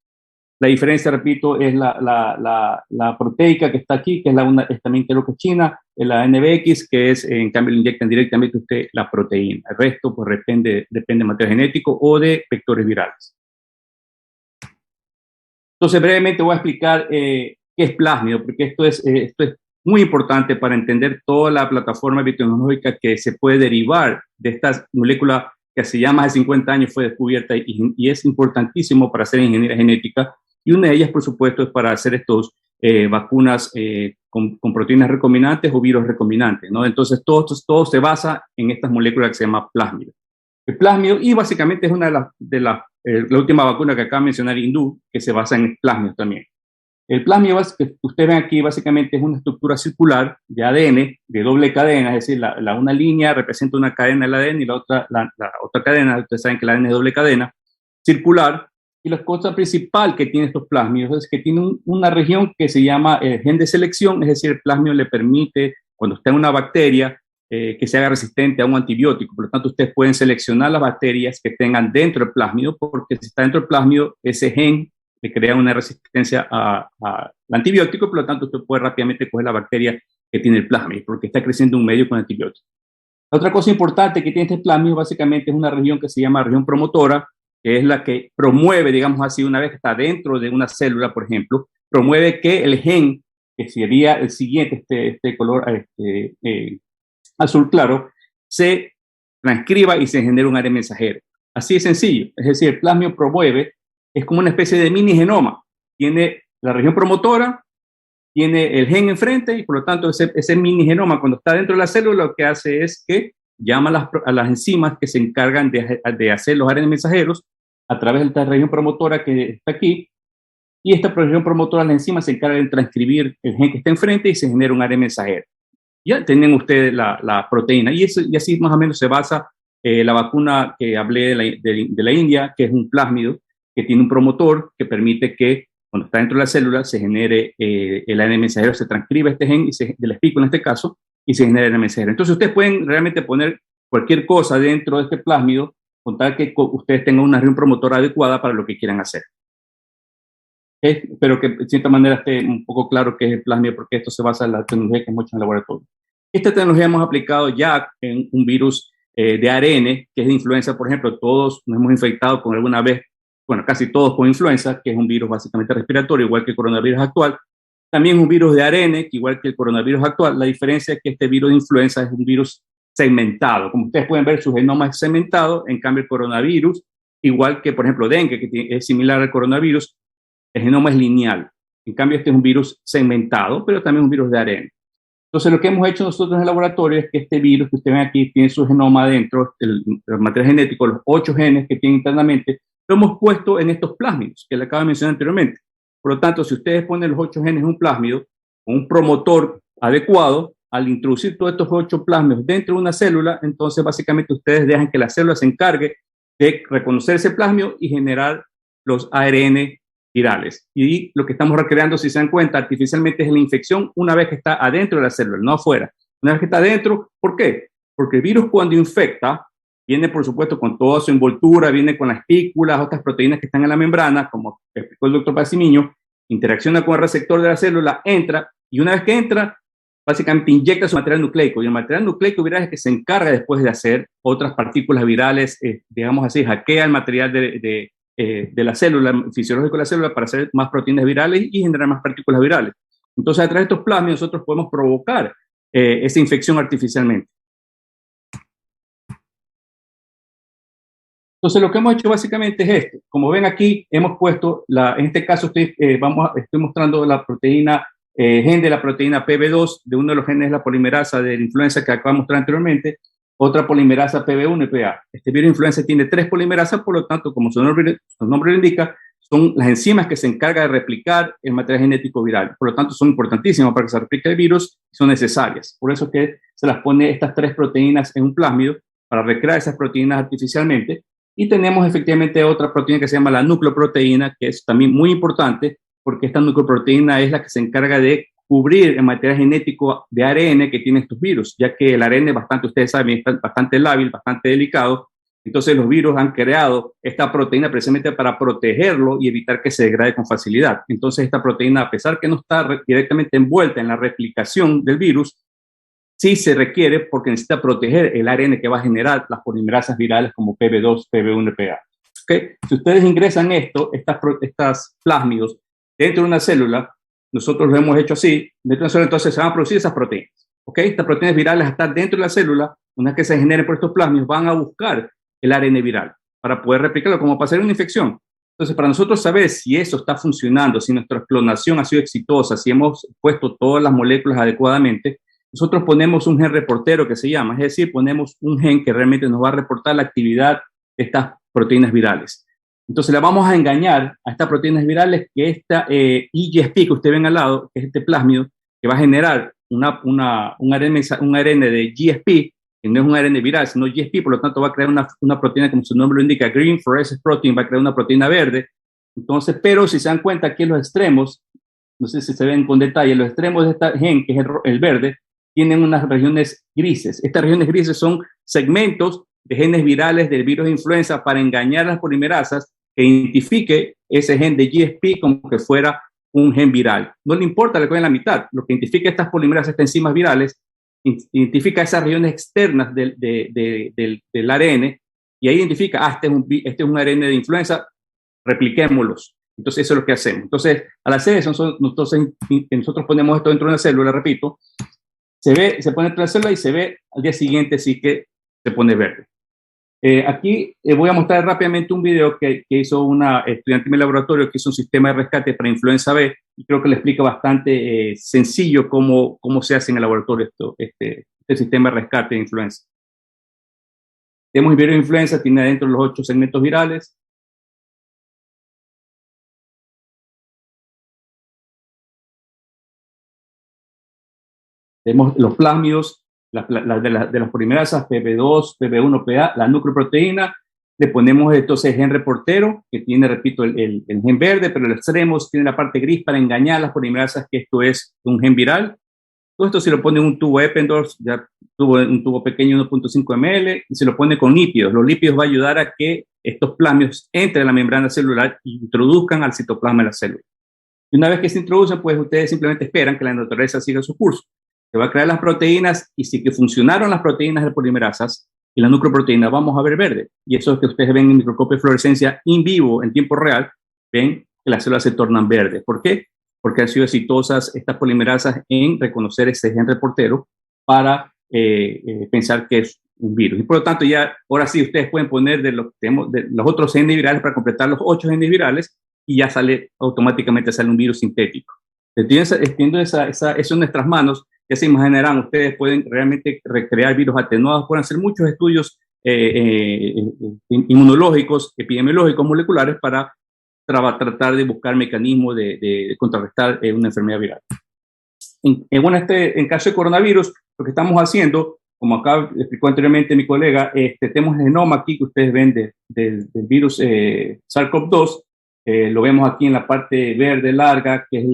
La diferencia, repito, es la proteica que está aquí, que es también creo que es china, la NBX, que es, en cambio, le inyectan directamente usted la proteína. El resto, pues, depende de material genético o de vectores virales. Entonces, brevemente voy a explicar qué es plásmido, porque esto es muy importante para entender toda la plataforma epidemiológica que se puede derivar de esta molécula que hace ya más de 50 años fue descubierta y es importantísimo para hacer ingeniería genética. Y una de ellas, por supuesto, es para hacer estos vacunas con proteínas recombinantes o virus recombinantes, ¿no? Entonces, todo se basa en estas moléculas que se llama plásmido. El plásmido, y básicamente es una la última vacuna que acaba de mencionar Hindú, que se basa en plásmido también. El plásmido que ustedes ven aquí básicamente es una estructura circular de ADN de doble cadena, es decir, una línea representa una cadena del ADN y la otra cadena, ustedes saben que el ADN es doble cadena, circular, y la cosa principal que tiene estos plásmidos es que tiene una región que se llama gen de selección, es decir, el plásmido le permite, cuando está en una bacteria, que se haga resistente a un antibiótico. Por lo tanto, ustedes pueden seleccionar las bacterias que tengan dentro del plásmido, porque si está dentro del plásmido, ese gen le crea una resistencia al antibiótico, por lo tanto, usted puede rápidamente coger la bacteria que tiene el plásmido, porque está creciendo en un medio con antibióticos. Otra cosa importante que tiene este plásmido, básicamente, es una región que se llama región promotora, que es la que promueve, digamos así, una vez que está dentro de una célula, por ejemplo, promueve que el gen, que sería el siguiente, este color azul claro, se transcriba y se genere un ARN mensajero. Así de sencillo. Es decir, el plásmido promueve, es como una especie de mini genoma. Tiene la región promotora, tiene el gen enfrente y por lo tanto ese mini genoma cuando está dentro de la célula lo que hace es que llama a las enzimas que se encargan de hacer los ARN mensajeros a través de esta región promotora que está aquí, y esta región promotora, las enzimas se encargan de transcribir el gen que está enfrente y se genera un ARN mensajero. Ya tienen ustedes la proteína, y así más o menos se basa la vacuna que hablé de la India, que es un plásmido que tiene un promotor que permite que cuando está dentro de la célula se genere el ARN mensajero, se transcribe este gen de la espícula en este caso, y se genera el ARN mensajero. Entonces ustedes pueden realmente poner cualquier cosa dentro de este plásmido con tal que ustedes tengan una región promotora adecuada para lo que quieran hacer. Espero que de cierta manera esté un poco claro qué es el plásmido, porque esto se basa en la tecnología que hemos hecho en el laboratorio. Esta tecnología hemos aplicado ya en un virus de ARN, que es de influenza, por ejemplo. Todos nos hemos infectado con alguna vez, bueno, casi todos con influenza, que es un virus básicamente respiratorio, igual que el coronavirus actual. También un virus de ARN, que igual que el coronavirus actual. La diferencia es que este virus de influenza es un virus segmentado. Como ustedes pueden ver, su genoma es segmentado. En cambio, el coronavirus, igual que, por ejemplo, dengue, que es similar al coronavirus, el genoma es lineal. En cambio, este es un virus segmentado, pero también un virus de ARN. Entonces, lo que hemos hecho nosotros en el laboratorio es que este virus que ustedes ven aquí tiene su genoma adentro, el material genético, los 8 genes que tiene internamente, lo hemos puesto en estos plásmidos que le acabo de mencionar anteriormente. Por lo tanto, si ustedes ponen los 8 genes en un plásmido, con un promotor adecuado, al introducir todos estos 8 plásmidos dentro de una célula, entonces básicamente ustedes dejan que la célula se encargue de reconocer ese plásmido y generar los ARN virales. Y lo que estamos recreando, si se dan cuenta, artificialmente es la infección una vez que está adentro de la célula, no afuera. Una vez que está adentro, ¿por qué? Porque el virus cuando infecta, viene por supuesto con toda su envoltura, viene con las espículas, otras proteínas que están en la membrana, como explicó el doctor Pacimiño, interacciona con el receptor de la célula, entra, y una vez que entra, básicamente inyecta su material nucleico, y el material nucleico viral es que se encarga después de hacer otras partículas virales, digamos así, hackea el material de la célula, fisiológico de la célula, para hacer más proteínas virales y generar más partículas virales. Entonces, a través de estos plasmidos nosotros podemos provocar esa infección artificialmente. Entonces, lo que hemos hecho básicamente es esto. Como ven aquí, hemos puesto, en este caso estoy mostrando la proteína, gen de la proteína PB2, de uno de los genes de la polimerasa de la influenza que acabo de mostrar anteriormente, otra polimerasa PB1 y PA. Este virus de influenza tiene 3 polimerasas, por lo tanto, como su nombre lo indica, son las enzimas que se encargan de replicar el material genético viral. Por lo tanto, son importantísimas para que se replique el virus, son necesarias. Por eso es que se las pone estas 3 proteínas en un plásmido para recrear esas proteínas artificialmente. Y tenemos efectivamente otra proteína que se llama la nucleoproteína, que es también muy importante, porque esta nucleoproteína es la que se encarga de cubrir el material genético de ARN que tienen estos virus, ya que el ARN es bastante, ustedes saben, es bastante lábil, bastante delicado. Entonces los virus han creado esta proteína precisamente para protegerlo y evitar que se degrade con facilidad. Entonces esta proteína, a pesar que no está directamente envuelta en la replicación del virus, sí se requiere porque necesita proteger el ARN que va a generar las polimerasas virales como PB2, PB1 y PA. ¿Okay? Si ustedes ingresan estas plásmidos dentro de una célula, nosotros lo hemos hecho así, dentro de una célula, entonces se van a producir esas proteínas. ¿Okay? Estas proteínas virales están dentro de la célula, una vez que se generen por estos plásmidos, van a buscar el ARN viral para poder replicarlo, como para hacer una infección. Entonces, para nosotros saber si eso está funcionando, si nuestra clonación ha sido exitosa, si hemos puesto todas las moléculas adecuadamente, nosotros ponemos un gen reportero que se llama, es decir, ponemos un gen que realmente nos va a reportar la actividad de estas proteínas virales. Entonces, le vamos a engañar a estas proteínas virales que esta IGSP que ustedes ven al lado, que es este plásmido, que va a generar un ARN de GSP, que no es un ARN viral, sino GSP, por lo tanto va a crear una proteína, como su nombre lo indica, Green Fluorescence Protein, va a crear una proteína verde. Entonces, pero si se dan cuenta aquí en los extremos, no sé si se ven con detalle, los extremos de este gen, que es el verde, tienen unas regiones grises. Estas regiones grises son segmentos de genes virales del virus de influenza para engañar a las polimerasas que identifique ese gen de GSP como que fuera un gen viral. No le importa lo que hay en la mitad. Lo que identifica estas polimerasas, estas enzimas virales, identifica esas regiones externas del ARN y ahí identifica, este es un ARN de influenza, repliquémoslos. Entonces eso es lo que hacemos. Entonces, al hacer eso, nosotros ponemos esto dentro de una célula, repito, se pone dentro de la célula y se ve al día siguiente sí que se pone verde. Aquí voy a mostrar rápidamente un video que hizo una estudiante en mi laboratorio que hizo un sistema de rescate para influenza B y creo que le explica bastante sencillo cómo se hace en el laboratorio este sistema de rescate de influenza. Tenemos el virus de influenza, tiene adentro los 8 segmentos virales. Tenemos los plásmidos, de las polimerasas PB2, PB1, PA, la nucleoproteína. Le ponemos entonces el gen reportero, que tiene, repito, el gen verde, pero los extremos tiene la parte gris para engañar a las polimerasas que esto es un gen viral. Todo esto se lo pone en un tubo Eppendorf, ya un tubo pequeño 1.5 ml, y se lo pone con lípidos. Los lípidos van a ayudar a que estos plásmidos entren a la membrana celular y introduzcan al citoplasma de la célula. Y una vez que se introducen, pues ustedes simplemente esperan que la naturaleza siga su curso. Se va a crear las proteínas y si que funcionaron las proteínas de polimerasas y la nucleoproteína, vamos a ver verde. Y eso es que ustedes ven en microscopio de fluorescencia in vivo, en tiempo real, ven que las células se tornan verdes. ¿Por qué? Porque han sido exitosas estas polimerasas en reconocer ese gen reportero para pensar que es un virus. Y por lo tanto, ya ahora sí ustedes pueden poner de los otros genes virales para completar los 8 genes virales y ya automáticamente sale un virus sintético. Extiendo eso en nuestras manos. Ya se imaginarán, ustedes pueden realmente recrear virus atenuados, pueden hacer muchos estudios inmunológicos, epidemiológicos, moleculares para tratar de buscar mecanismos de contrarrestar una enfermedad viral. En caso de coronavirus, lo que estamos haciendo, como acá explicó anteriormente mi colega, tenemos el genoma aquí que ustedes ven del virus SARS-CoV-2 Lo vemos aquí en la parte verde larga, que es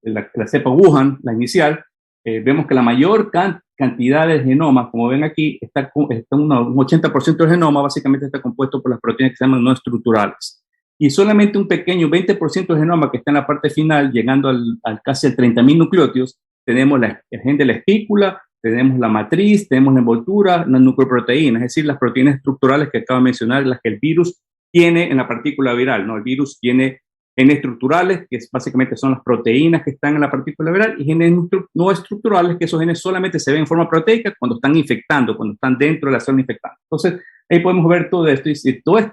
la cepa Wuhan, la inicial. Vemos que la mayor cantidad de genomas, como ven aquí, un 80% del genoma básicamente está compuesto por las proteínas que se llaman no estructurales. Y solamente un pequeño 20% del genoma que está en la parte final, llegando al casi al 30.000 nucleótidos, tenemos el gen de la espícula, tenemos la matriz, tenemos la envoltura, las nucleoproteínas, es decir, las proteínas estructurales que acabo de mencionar, las que el virus tiene en la partícula viral, ¿no? El virus tiene genes estructurales, que básicamente son las proteínas que están en la partícula viral, y genes no estructurales, que esos genes solamente se ven en forma proteica cuando están infectando, cuando están dentro de la célula infectante. Entonces, ahí podemos ver todo esto, y toda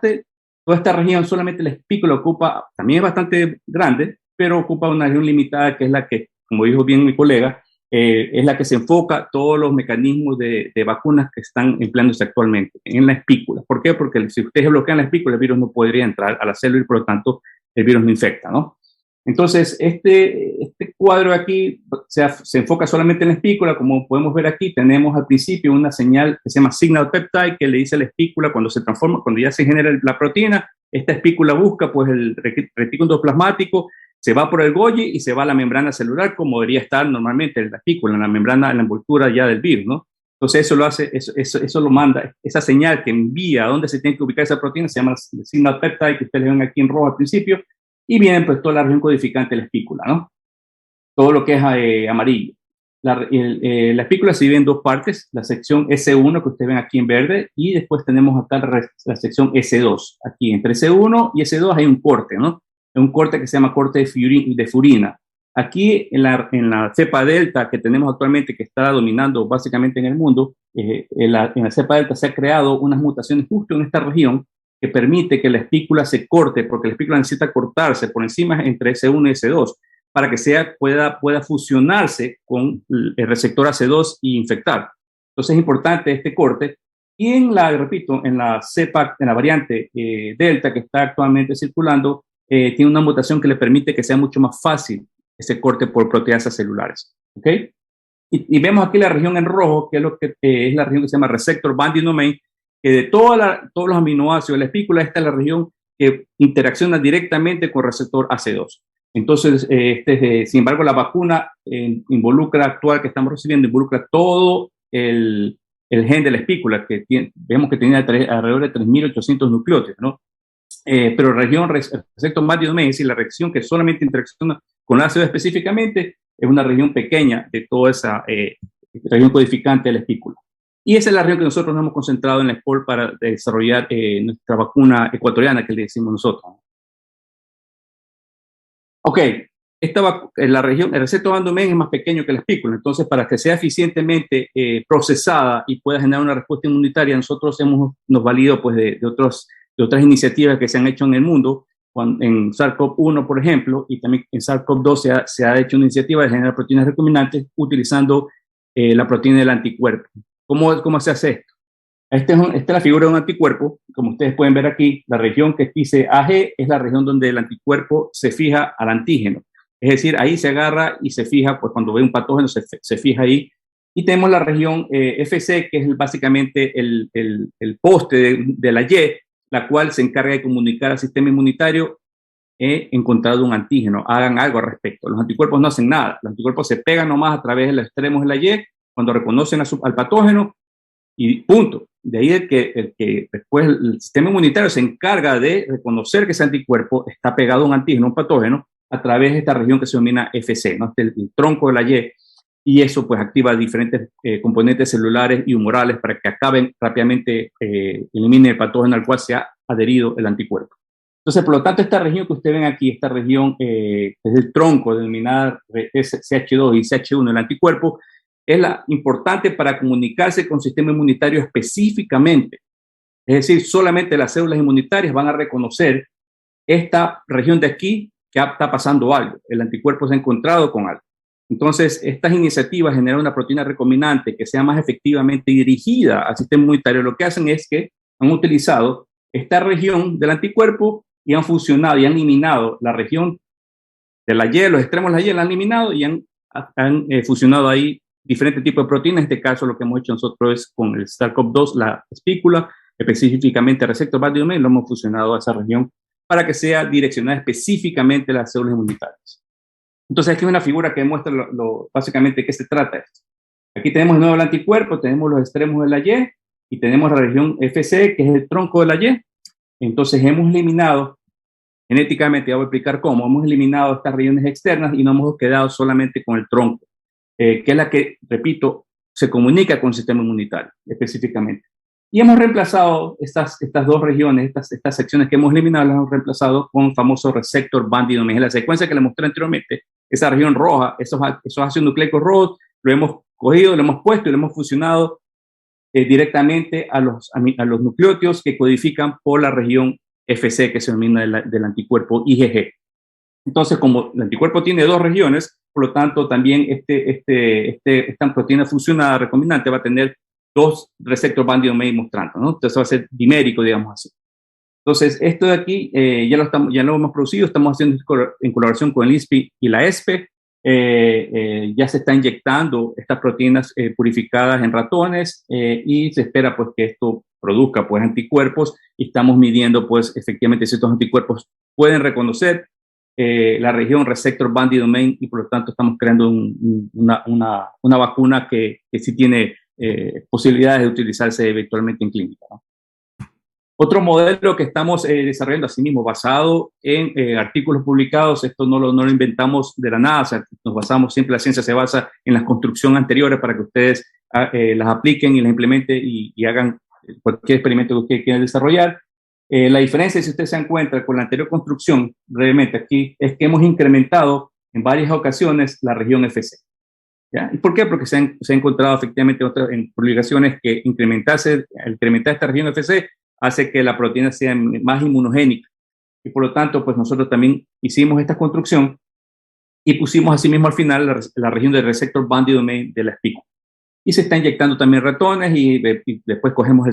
esta región, solamente la espícula ocupa, también es bastante grande, pero ocupa una región limitada, que es la que, como dijo bien mi colega, es la que se enfoca todos los mecanismos de vacunas que están empleándose actualmente en la espícula. ¿Por qué? Porque si ustedes bloquean la espícula, el virus no podría entrar a la célula y por lo tanto el virus no infecta, ¿no? Entonces, este cuadro aquí se enfoca solamente en la espícula. Como podemos ver aquí, tenemos al principio una señal que se llama signal peptide, que le dice a la espícula cuando se transforma, cuando ya se genera la proteína, esta espícula busca pues el retículo endoplasmático, se va por el Golgi y se va a la membrana celular, como debería estar normalmente en la espícula, en la membrana, en la envoltura ya del virus, ¿no? Entonces eso lo hace, eso lo manda, esa señal que envía a dónde se tiene que ubicar esa proteína se llama signal peptide, que ustedes ven aquí en rojo al principio, y viene pues toda la región codificante de la espícula, ¿no? Todo lo que es amarillo. La espícula se divide en dos partes, la sección S1 que ustedes ven aquí en verde, y después tenemos acá la sección S2. Aquí entre S1 y S2 hay un corte, ¿no? Un corte que se llama corte de furina. Aquí en la cepa delta que tenemos actualmente, que está dominando básicamente en el mundo, en la cepa delta se ha creado unas mutaciones justo en esta región que permite que la espícula se corte, porque la espícula necesita cortarse por encima entre S1 y S2 para que pueda fusionarse con el receptor AC2 y infectar. Entonces es importante este corte. Y repito, en la cepa, en la variante delta que está actualmente circulando, tiene una mutación que le permite que sea mucho más fácil ese corte por proteasas celulares. ¿Ok? Y vemos aquí la región en rojo, que es es la región que se llama receptor binding domain, que de todos los aminoácidos de la espícula, esta es la región que interacciona directamente con el receptor AC2. Entonces, sin embargo, la vacuna actual que estamos recibiendo involucra todo el gen de la espícula, que vemos que tiene alrededor de 3.800 nucleótidos, ¿no? Pero la región receptor binding domain, es decir, la reacción que solamente interacciona con ácido específicamente, es una región pequeña de toda esa región codificante de la espícula. Y esa es la región que nosotros nos hemos concentrado en la SPOL para desarrollar nuestra vacuna ecuatoriana, que le decimos nosotros. Ok, la región, el receptor binding domain es más pequeño que la espícula, entonces para que sea eficientemente procesada y pueda generar una respuesta inmunitaria, nosotros nos valido pues, de otras iniciativas que se han hecho en el mundo. En SARS-CoV-1, por ejemplo, y también en SARS-CoV-2 se ha hecho una iniciativa de generar proteínas recombinantes utilizando la proteína del anticuerpo. ¿Cómo se hace esto? Esta es la figura de un anticuerpo. Como ustedes pueden ver aquí, la región que dice AG es la región donde el anticuerpo se fija al antígeno. Es decir, ahí se agarra y se fija, pues cuando ve un patógeno se fija ahí. Y tenemos la región FC, que es básicamente el poste de la Y, la cual se encarga de comunicar al sistema inmunitario encontrado un antígeno. Hagan algo al respecto. Los anticuerpos no hacen nada. Los anticuerpos se pegan nomás a través de los extremos de la Y cuando reconocen al patógeno y punto. De ahí que después el sistema inmunitario se encarga de reconocer que ese anticuerpo está pegado a un antígeno, un patógeno, a través de esta región que se denomina FC, ¿no? El tronco de la Y. Y eso pues activa diferentes componentes celulares y humorales para que acaben rápidamente, eliminen el patógeno al cual se ha adherido el anticuerpo. Entonces, por lo tanto, esta región que ustedes ven aquí, esta región es el tronco denominada CH2 y CH1 del anticuerpo, es la importante para comunicarse con el sistema inmunitario específicamente. Es decir, solamente las células inmunitarias van a reconocer esta región de aquí que está pasando algo. El anticuerpo se ha encontrado con algo. Entonces, estas iniciativas generan una proteína recombinante que sea más efectivamente dirigida al sistema inmunitario. Lo que hacen es que han utilizado esta región del anticuerpo y han fusionado y han eliminado la región de la Y, los extremos de la Y, la han eliminado y han fusionado ahí diferentes tipos de proteínas. En este caso, lo que hemos hecho nosotros es con el SARS-CoV-2, la espícula, específicamente el receptor binding domain, lo hemos fusionado a esa región para que sea direccionada específicamente a las células inmunitarias. Entonces, aquí es una figura que demuestra básicamente de qué se trata esto. Aquí tenemos de nuevo el anticuerpo, tenemos los extremos de la Y y tenemos la región FC, que es el tronco de la Y. Entonces, hemos eliminado, genéticamente, voy a explicar cómo, hemos eliminado estas regiones externas y nos hemos quedado solamente con el tronco, que es la que, repito, se comunica con el sistema inmunitario específicamente. Y hemos reemplazado estas dos regiones, estas secciones que hemos eliminado, las hemos reemplazado con el famoso receptor binding domain. En la secuencia que les mostré anteriormente, esa región roja, esos ácidos nucleicos rojos, lo hemos cogido, lo hemos puesto y lo hemos fusionado directamente a los nucleótidos que codifican por la región FC, que se denomina del anticuerpo IgG. Entonces, como el anticuerpo tiene dos regiones, por lo tanto, también esta proteína fusionada recombinante va a tener dos receptor binding domain mostrando, ¿no? Entonces va a ser dimérico, digamos así. Entonces, esto de aquí ya lo hemos producido, estamos haciendo en colaboración con el INSPI y la ESPE. Ya se está inyectando estas proteínas purificadas en ratones y se espera pues que esto produzca pues anticuerpos y estamos midiendo pues efectivamente si estos anticuerpos pueden reconocer la región receptor binding domain y por lo tanto estamos creando una vacuna que sí tiene posibilidades de utilizarse eventualmente en clínica, ¿no? Otro modelo que estamos desarrollando asimismo basado en artículos publicados, esto no lo inventamos de la nada, o sea, nos basamos, siempre la ciencia se basa en las construcciones anteriores para que ustedes las apliquen y las implementen y hagan cualquier experimento que ustedes quieran desarrollar. La diferencia, si ustedes se dan cuenta, con la anterior construcción, brevemente aquí, es que hemos incrementado en varias ocasiones la región FC. ¿Ya? ¿Y por qué? Porque se ha encontrado efectivamente en publicaciones que incrementar esta región FC hace que la proteína sea más inmunogénica. Y por lo tanto, pues nosotros también hicimos esta construcción y pusimos asimismo al final la región del receptor binding domain de la espícula. Y se está inyectando también ratones y después cogemos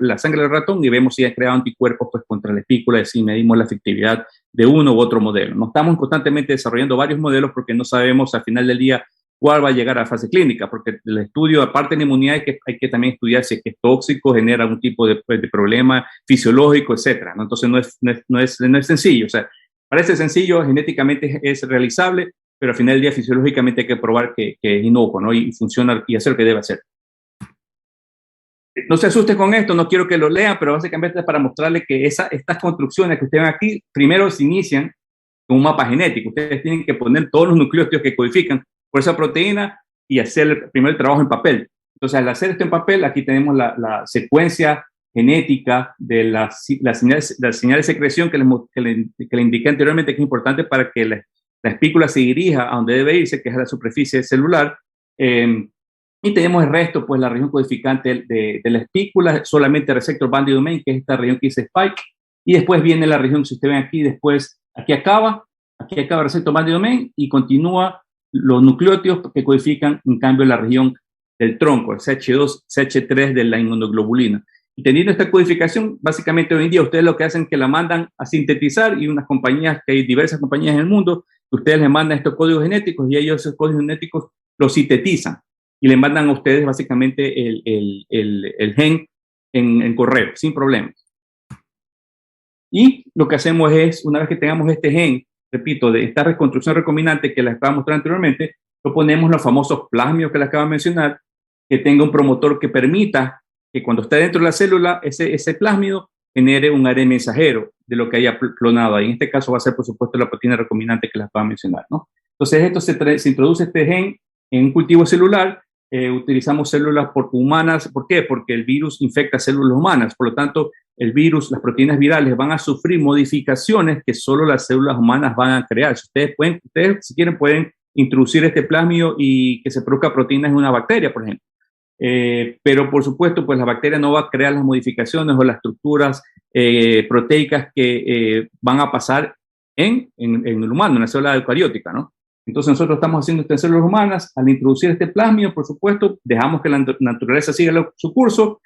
la sangre del ratón y vemos si ha creado anticuerpos pues, contra la espícula y si medimos la efectividad de uno u otro modelo. No estamos constantemente desarrollando varios modelos porque no sabemos al final del día cuál va a llegar a la fase clínica, porque el estudio, aparte de la inmunidad, hay que también estudiar si es tóxico, genera algún tipo de problema fisiológico, etcétera, ¿no? Entonces no es sencillo, o sea, parece sencillo, genéticamente es realizable, pero al final del día fisiológicamente hay que probar que es inocuo, ¿no? Y funciona y hacer lo que debe hacer. No se asusten con esto, no quiero que lo lean, pero básicamente es para mostrarles que estas construcciones que ustedes ven aquí, primero se inician con un mapa genético. Ustedes tienen que poner todos los nucleótidos que codifican por esa proteína y hacer primero el trabajo en papel. Entonces, al hacer esto en papel, aquí tenemos la secuencia genética de la señal de secreción que le indiqué anteriormente, que es importante para que la espícula se dirija a donde debe irse, que es a la superficie celular. Y tenemos el resto, pues la región codificante de la espícula, solamente receptor binding domain, que es esta región que dice spike. Y después viene la región, si ustedes ven aquí, después, aquí acaba receptor binding domain y continúa los nucleótidos que codifican, en cambio, la región del tronco, el CH2, CH3 de la inmunoglobulina. Y teniendo esta codificación, básicamente hoy en día ustedes lo que hacen es que la mandan a sintetizar y unas compañías, que hay diversas compañías en el mundo, que ustedes les mandan estos códigos genéticos y ellos esos códigos genéticos los sintetizan y le mandan a ustedes básicamente el gen en correo, sin problemas. Y lo que hacemos es, una vez que tengamos este gen, repito, de esta reconstrucción recombinante que les acabo de mostrar anteriormente, lo ponemos los famosos plasmios que les acabo de mencionar, que tenga un promotor que permita que cuando esté dentro de la célula, ese plásmido genere un ARN mensajero de lo que haya clonado ahí. En este caso va a ser, por supuesto, la proteína recombinante que les acabo de mencionar, ¿no? Entonces, esto se introduce este gen en un cultivo celular. Utilizamos células humanas. ¿Por qué? Porque el virus infecta células humanas. Por lo tanto, el virus, las proteínas virales van a sufrir modificaciones que solo las células humanas van a crear. Ustedes, si quieren, pueden introducir este plásmido y que se produzca proteínas en una bacteria, por ejemplo. Pero, por supuesto, pues la bacteria no va a crear las modificaciones o las estructuras proteicas que van a pasar en el humano, en la célula eucariótica, ¿no? Entonces nosotros estamos haciendo esto en células humanas. Al introducir este plásmido, por supuesto, dejamos que la naturaleza siga su curso.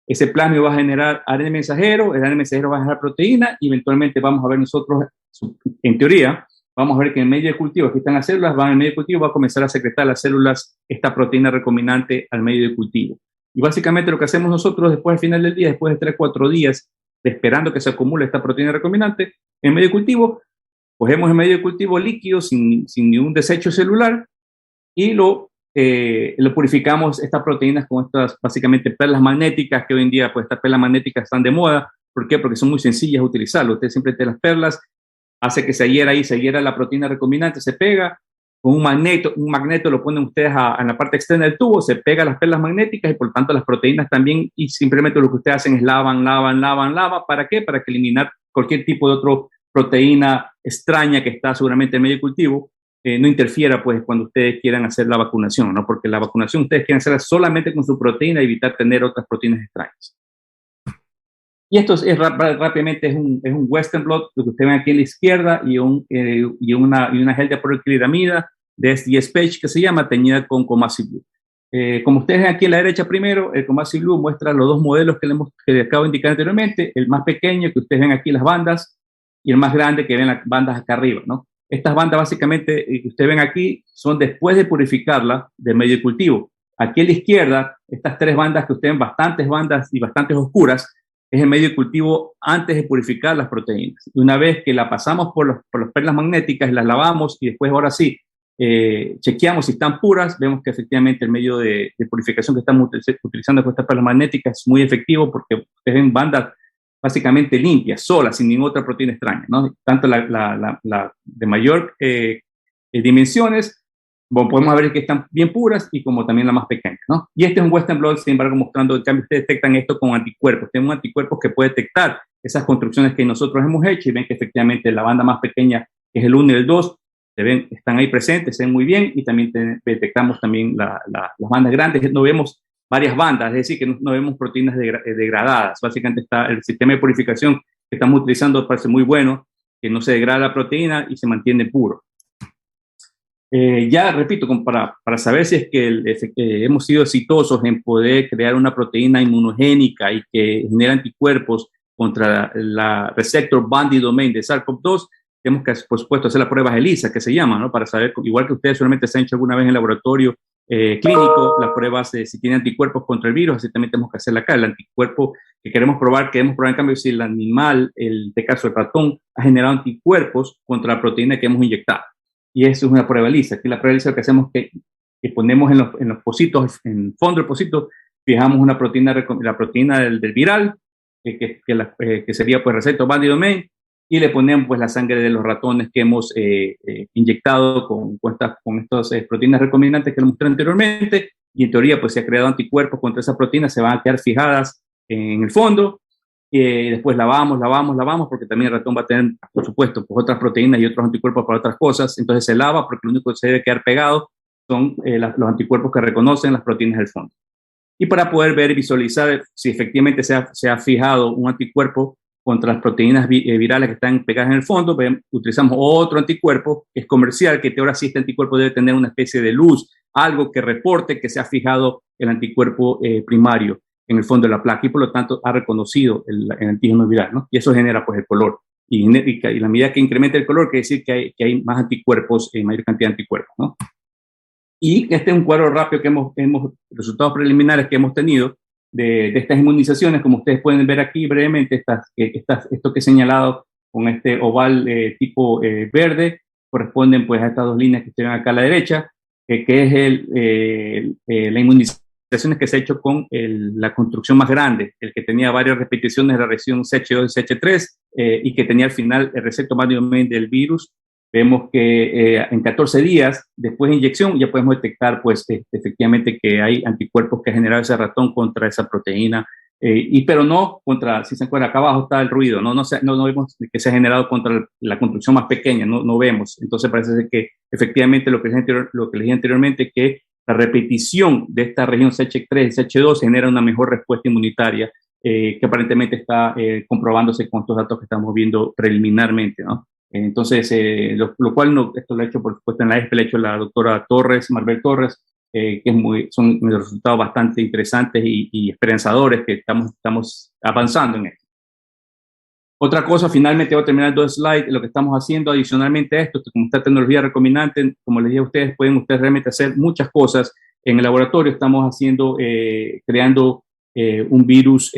Ese plásmido va a generar ARN mensajero, el ARN mensajero va a generar proteína y eventualmente vamos a ver nosotros, en teoría, vamos a ver que en medio de cultivo, aquí están las células, van en medio de cultivo, va a comenzar a secretar las células esta proteína recombinante al medio de cultivo. Y básicamente lo que hacemos nosotros después, al final del día, después de 3-4 días esperando que se acumule esta proteína recombinante en medio de cultivo. Cogemos el medio de cultivo líquido sin ningún desecho celular y lo purificamos estas proteínas con estas básicamente perlas magnéticas, que hoy en día pues estas perlas magnéticas están de moda. ¿Por qué? Porque son muy sencillas de utilizarlo. Usted siempre tiene las perlas, hace que se hiera la proteína recombinante, se pega con un magneto lo ponen ustedes en la parte externa del tubo, se pega las perlas magnéticas y por lo tanto las proteínas también, y simplemente lo que ustedes hacen es lavan. ¿Para qué? Para que eliminar cualquier tipo de otra proteína extraña que está seguramente en medio de cultivo, no interfiera pues cuando ustedes quieran hacer la vacunación, ¿no? Porque la vacunación ustedes quieren hacerla solamente con su proteína y evitar tener otras proteínas extrañas. Y esto rápidamente es un Western blot, lo que ustedes ven aquí a la izquierda, y una gel de poliacrilamida de SDS Page que se llama, teñida con Comasi Blue. Como ustedes ven aquí a la derecha primero, el Comasi Blue muestra los dos modelos que les acabo de indicar anteriormente, el más pequeño que ustedes ven aquí las bandas, y el más grande que ven las bandas acá arriba, ¿no? Estas bandas básicamente que ustedes ven aquí son después de purificarla del medio de cultivo. Aquí a la izquierda, estas tres bandas que ustedes ven, bastantes bandas y bastantes oscuras, es el medio de cultivo antes de purificar las proteínas. Y una vez que la pasamos por las perlas magnéticas, las lavamos y después ahora sí chequeamos si están puras, vemos que efectivamente el medio de purificación que estamos utilizando con estas perlas magnéticas es muy efectivo porque ustedes ven bandas básicamente limpias, solas, sin ninguna otra proteína extraña, ¿no? Tanto la de mayor dimensiones, podemos ver que están bien puras y como también la más pequeña, ¿no? Y este es un Western blot, sin embargo, mostrando, en cambio, ustedes detectan esto con anticuerpos. Tenemos anticuerpos que puede detectar esas construcciones que nosotros hemos hecho y ven que efectivamente la banda más pequeña es el 1 y el 2, están ahí presentes, se ven muy bien, y también detectamos también las bandas grandes. No vemos varias bandas, es decir, que no vemos proteínas degradadas. Básicamente está el sistema de purificación que estamos utilizando, parece muy bueno, que no se degrada la proteína y se mantiene puro. Ya repito, para saber si es que hemos sido exitosos en poder crear una proteína inmunogénica y que genera anticuerpos contra la receptor binding domain de SARS-CoV-2, tenemos que, por supuesto, hacer las pruebas ELISA, que se llama, ¿no? Para saber, igual que ustedes solamente se han hecho alguna vez en el laboratorio clínico, las pruebas si tiene anticuerpos contra el virus, así también tenemos que hacerla acá. El anticuerpo que queremos probar en cambio si el animal, de caso el ratón, ha generado anticuerpos contra la proteína que hemos inyectado. Y eso es una prueba ELISA. Aquí la prueba ELISA lo que hacemos es que ponemos en los pocitos, en el fondo del pocito, fijamos una proteína, la proteína del viral, que sería pues receptor binding domain, y le ponemos pues la sangre de los ratones que hemos inyectado con estas proteínas recombinantes que lo mostré anteriormente, y en teoría pues se ha creado anticuerpos contra esas proteínas, se van a quedar fijadas en el fondo. Después lavamos, porque también el ratón va a tener, por supuesto, pues otras proteínas y otros anticuerpos para otras cosas. Entonces se lava porque lo único que se debe quedar pegado son los anticuerpos que reconocen las proteínas del fondo. Y para poder ver y visualizar si efectivamente se ha fijado un anticuerpo contra las proteínas virales que están pegadas en el fondo, utilizamos otro anticuerpo que es comercial, que ahora sí este anticuerpo debe tener una especie de luz, algo que reporte que se ha fijado el anticuerpo primario en el fondo de la placa y por lo tanto ha reconocido el antígeno viral, ¿no? Y eso genera pues el color. Y la medida que incrementa el color quiere decir que hay más anticuerpos, mayor cantidad de anticuerpos, ¿no? Y este es un cuadro rápido que hemos resultados preliminares que hemos tenido de estas inmunizaciones. Como ustedes pueden ver aquí brevemente, esto que he señalado con este oval tipo verde, corresponden pues a estas dos líneas que están acá a la derecha, que es la inmunización que se ha hecho con la construcción más grande, el que tenía varias repeticiones de la reacción CH2 y CH3 y que tenía al final el receptor binding domain del virus. Vemos que en 14 días después de inyección ya podemos detectar pues efectivamente que hay anticuerpos que ha generado ese ratón contra esa proteína, pero no contra, si se encuentra acá abajo está el ruido, no vemos que se ha generado contra la construcción más pequeña, no vemos. Entonces parece ser que efectivamente lo que les dije anteriormente, que la repetición de esta región CH3 y CH2 genera una mejor respuesta inmunitaria que aparentemente está comprobándose con estos datos que estamos viendo preliminarmente, ¿no? Entonces, lo cual esto lo ha hecho, por supuesto, en la ESPE, lo ha hecho la doctora Marbel Torres, que son resultados bastante interesantes y esperanzadores que estamos avanzando en esto. Otra cosa, finalmente voy a terminar 2 slides, lo que estamos haciendo adicionalmente a esto, como esta tecnología recombinante, como les dije a ustedes, pueden ustedes realmente hacer muchas cosas en el laboratorio. Estamos creando un virus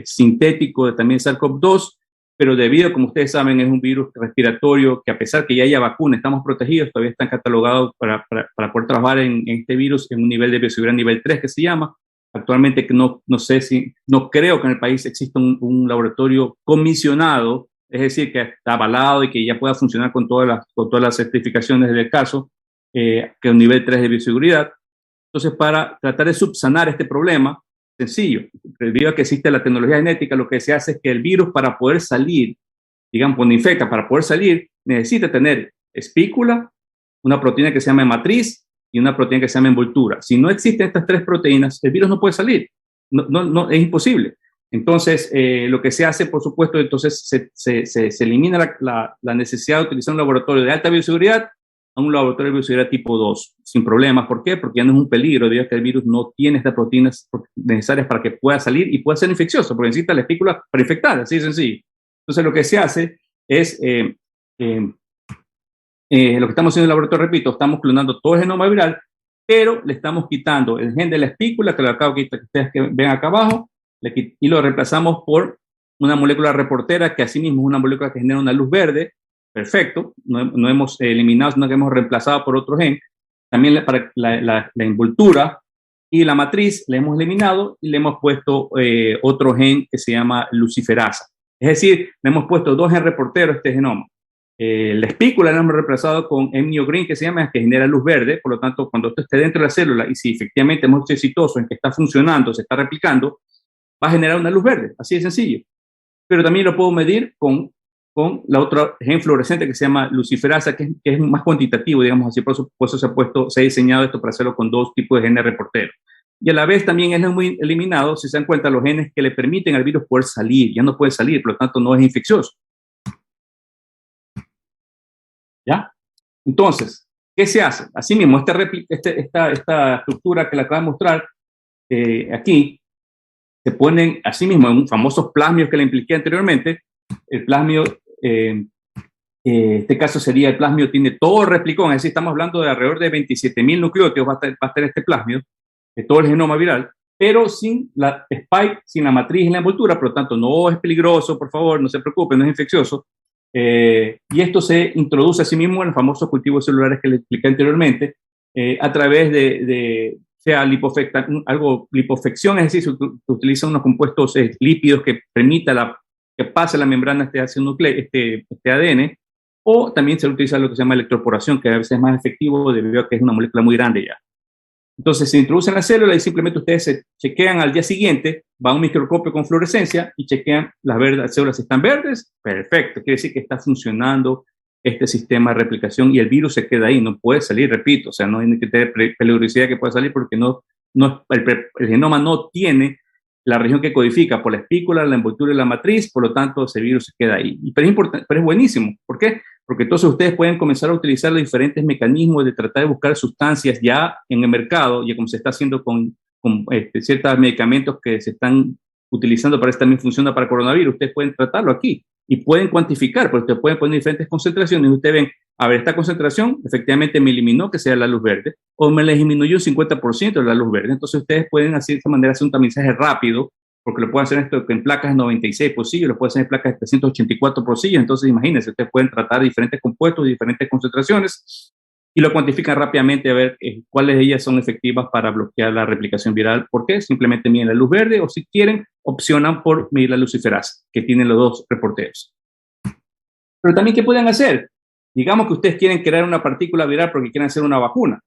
sintético de también SARS-CoV-2, pero debido, como ustedes saben, es un virus respiratorio que a pesar que ya haya vacuna, estamos protegidos, todavía están catalogados para poder trabajar en este virus en un nivel de bioseguridad nivel 3 que se llama. Actualmente no creo que en el país exista un laboratorio comisionado, es decir, que está avalado y que ya pueda funcionar con todas las certificaciones del caso, que es un nivel 3 de bioseguridad. Entonces, para tratar de subsanar este problema, sencillo, debido a que existe la tecnología genética, lo que se hace es que el virus, para poder salir, digamos, cuando infecta, para poder salir, necesita tener espícula, una proteína que se llama matriz y una proteína que se llama envoltura. Si no existen estas tres proteínas, el virus no puede salir. No, es imposible. Entonces, lo que se hace, por supuesto, entonces se elimina la necesidad de utilizar un laboratorio de alta bioseguridad a un laboratorio de bioseguridad tipo 2, sin problemas. ¿Por qué? Porque ya no es un peligro, debido a que el virus no tiene estas proteínas necesarias para que pueda salir y pueda ser infeccioso, porque necesita la espícula para infectar, así de sencillo. Entonces, lo que se hace es, lo que estamos haciendo en el laboratorio, repito, estamos clonando todo el genoma viral, pero le estamos quitando el gen de la espícula, que lo acabo de quitar, que ustedes ven acá abajo, y lo reemplazamos por una molécula reportera, que asimismo es una molécula que genera una luz verde. Perfecto, no hemos eliminado, sino que hemos reemplazado por otro gen. También para la envoltura y la matriz la hemos eliminado y le hemos puesto otro gen que se llama luciferasa. Es decir, le hemos puesto dos genes reporteros a este genoma. La espícula la hemos reemplazado con MneoGreen, que se llama, que genera luz verde. Por lo tanto, cuando esto esté dentro de la célula y si efectivamente hemos sido exitosos en que está funcionando, se está replicando, va a generar una luz verde, así de sencillo. Pero también lo puedo medir con la otra gen fluorescente que se llama luciferasa, que es más cuantitativo, digamos así. Por eso se ha diseñado esto para hacerlo con dos tipos de genes reporteros. Y a la vez también es muy eliminado, si se dan cuenta, los genes que le permiten al virus poder salir. Ya no puede salir, por lo tanto no es infeccioso. ¿Ya? Entonces, ¿qué se hace? Asimismo, esta estructura que la acabo de mostrar aquí, se ponen asimismo en famosos plasmios que le impliqué anteriormente. El plasmio, este caso sería el plasmio, tiene todo el replicón, es decir, estamos hablando de alrededor de 27.000 nucleótidos, va a tener este plasmio, de todo el genoma viral, pero sin la spike, sin la matriz y la envoltura, por lo tanto no es peligroso, por favor, no se preocupen, no es infeccioso. Y esto se introduce asimismo en los famosos cultivos celulares que les expliqué anteriormente, a través sea lipofección, es decir, se utilizan unos compuestos lípidos que permita que pase la membrana este ácido nucleico, este ADN, o también se utiliza lo que se llama electroporación, que a veces es más efectivo debido a que es una molécula muy grande ya. Entonces se introduce en la célula y simplemente ustedes se chequean al día siguiente, va a un microscopio con fluorescencia y chequean las células si están verdes, perfecto, quiere decir que está funcionando este sistema de replicación y el virus se queda ahí, no puede salir, repito, o sea, no hay que tener peligrosidad que pueda salir porque el genoma no tiene la región que codifica por la espícula, la envoltura y la matriz, por lo tanto ese virus se queda ahí. Pero es importante, pero es buenísimo. ¿Por qué? Porque entonces ustedes pueden comenzar a utilizar los diferentes mecanismos de tratar de buscar sustancias ya en el mercado, ya como se está haciendo con ciertos medicamentos que se están utilizando para esto, también funciona para coronavirus. Ustedes pueden tratarlo aquí y pueden cuantificar, porque ustedes pueden poner diferentes concentraciones y ustedes ven, a ver, esta concentración efectivamente me eliminó que sea la luz verde o me la disminuyó un 50% de la luz verde. Entonces ustedes pueden así de esta manera hacer un tamizaje rápido, porque lo pueden hacer esto en placas de 96 pocillos, lo pueden hacer en placas de 384 pocillos. Entonces imagínense, ustedes pueden tratar diferentes compuestos, diferentes concentraciones y lo cuantifican rápidamente a ver cuáles de ellas son efectivas para bloquear la replicación viral. ¿Por qué? Simplemente miden la luz verde o si quieren, opcionan por medir la luciferasa, que tienen los dos reporteros. Pero también, ¿qué pueden hacer? Digamos que ustedes quieren crear una partícula viral porque quieren hacer una vacuna.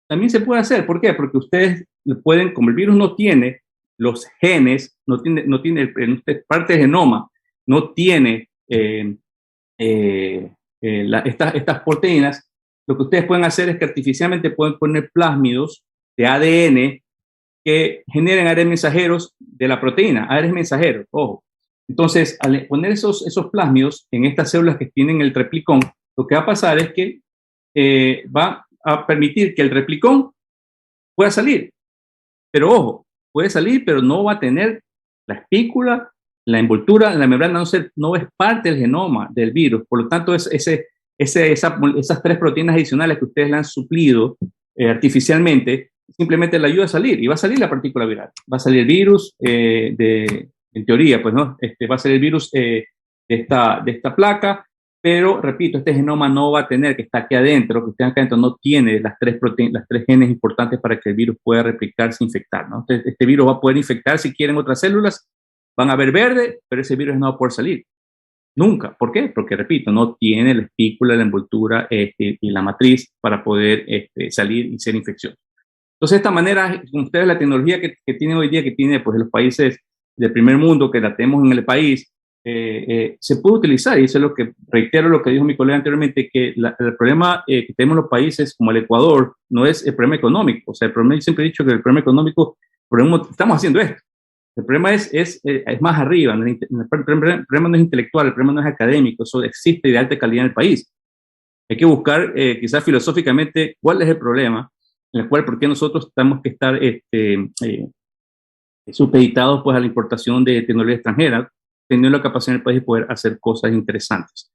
También se puede hacer. ¿Por qué? Porque ustedes pueden, como el virus no tiene los genes, no tiene parte del genoma, no tiene estas proteínas, lo que ustedes pueden hacer es que artificialmente pueden poner plásmidos de ADN que generen ARN mensajeros de la proteína, ARN mensajeros, ojo. Entonces, al poner esos plásmidos en estas células que tienen el replicón, lo que va a pasar es que va a permitir que el replicón pueda salir. Pero ojo, puede salir, pero no va a tener la espícula, la envoltura, la membrana no es parte del genoma del virus. Por lo tanto, esas tres proteínas adicionales que ustedes le han suplido artificialmente simplemente le ayuda a salir, y va a salir la partícula viral, va a salir el virus, en teoría, pues, ¿no? Va a ser el virus de esta placa, pero, repito, este genoma no va a tener, que está aquí adentro, que está acá adentro, no tiene las tres genes importantes para que el virus pueda replicarse e infectar, ¿no? Este virus va a poder infectar si quieren otras células, van a ver verde, pero ese virus no va a poder salir. Nunca. ¿Por qué? Porque, repito, no tiene la espícula, la envoltura y la matriz para poder salir y ser infeccioso. Entonces, de esta manera, como ustedes, la tecnología que tienen hoy día, que tiene pues los países del primer mundo, que la tenemos en el país, se puede utilizar, y eso es lo que reitero lo que dijo mi colega anteriormente, que el problema que tenemos los países como el Ecuador no es el problema económico. O sea, el problema, yo siempre he dicho que el problema económico, estamos haciendo esto. El problema es más arriba, el problema no es intelectual, el problema no es académico, eso existe de alta calidad en el país. Hay que buscar quizás filosóficamente cuál es el problema, en el cual por qué nosotros tenemos que estar supeditados pues, a la importación de tecnología extranjera, teniendo la capacidad en el país de poder hacer cosas interesantes.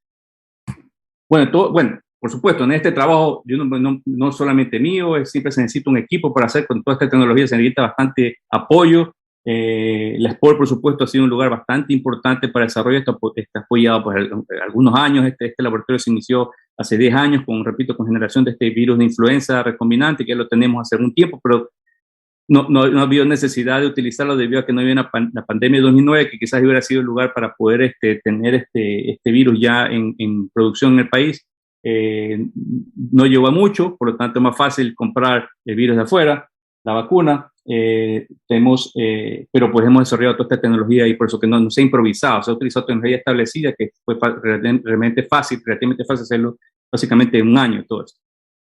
Bueno, por supuesto, en este trabajo, yo no solamente mío, siempre se necesita un equipo para hacer con toda esta tecnología, se necesita bastante apoyo. La SPOL, por supuesto, ha sido un lugar bastante importante para el desarrollo. Está apoyado por algunos años. Este laboratorio se inició hace 10 años, con generación de este virus de influenza recombinante, que ya lo tenemos hace algún tiempo, pero no ha habido necesidad de utilizarlo debido a que no había la pandemia de 2009, que quizás hubiera sido el lugar para poder tener este virus ya en producción en el país. No llegó a mucho, por lo tanto es más fácil comprar el virus de afuera, la vacuna. Pero pues hemos desarrollado toda esta tecnología y por eso que no se ha improvisado, se ha utilizado tecnología establecida que fue relativamente fácil hacerlo básicamente en un año todo esto.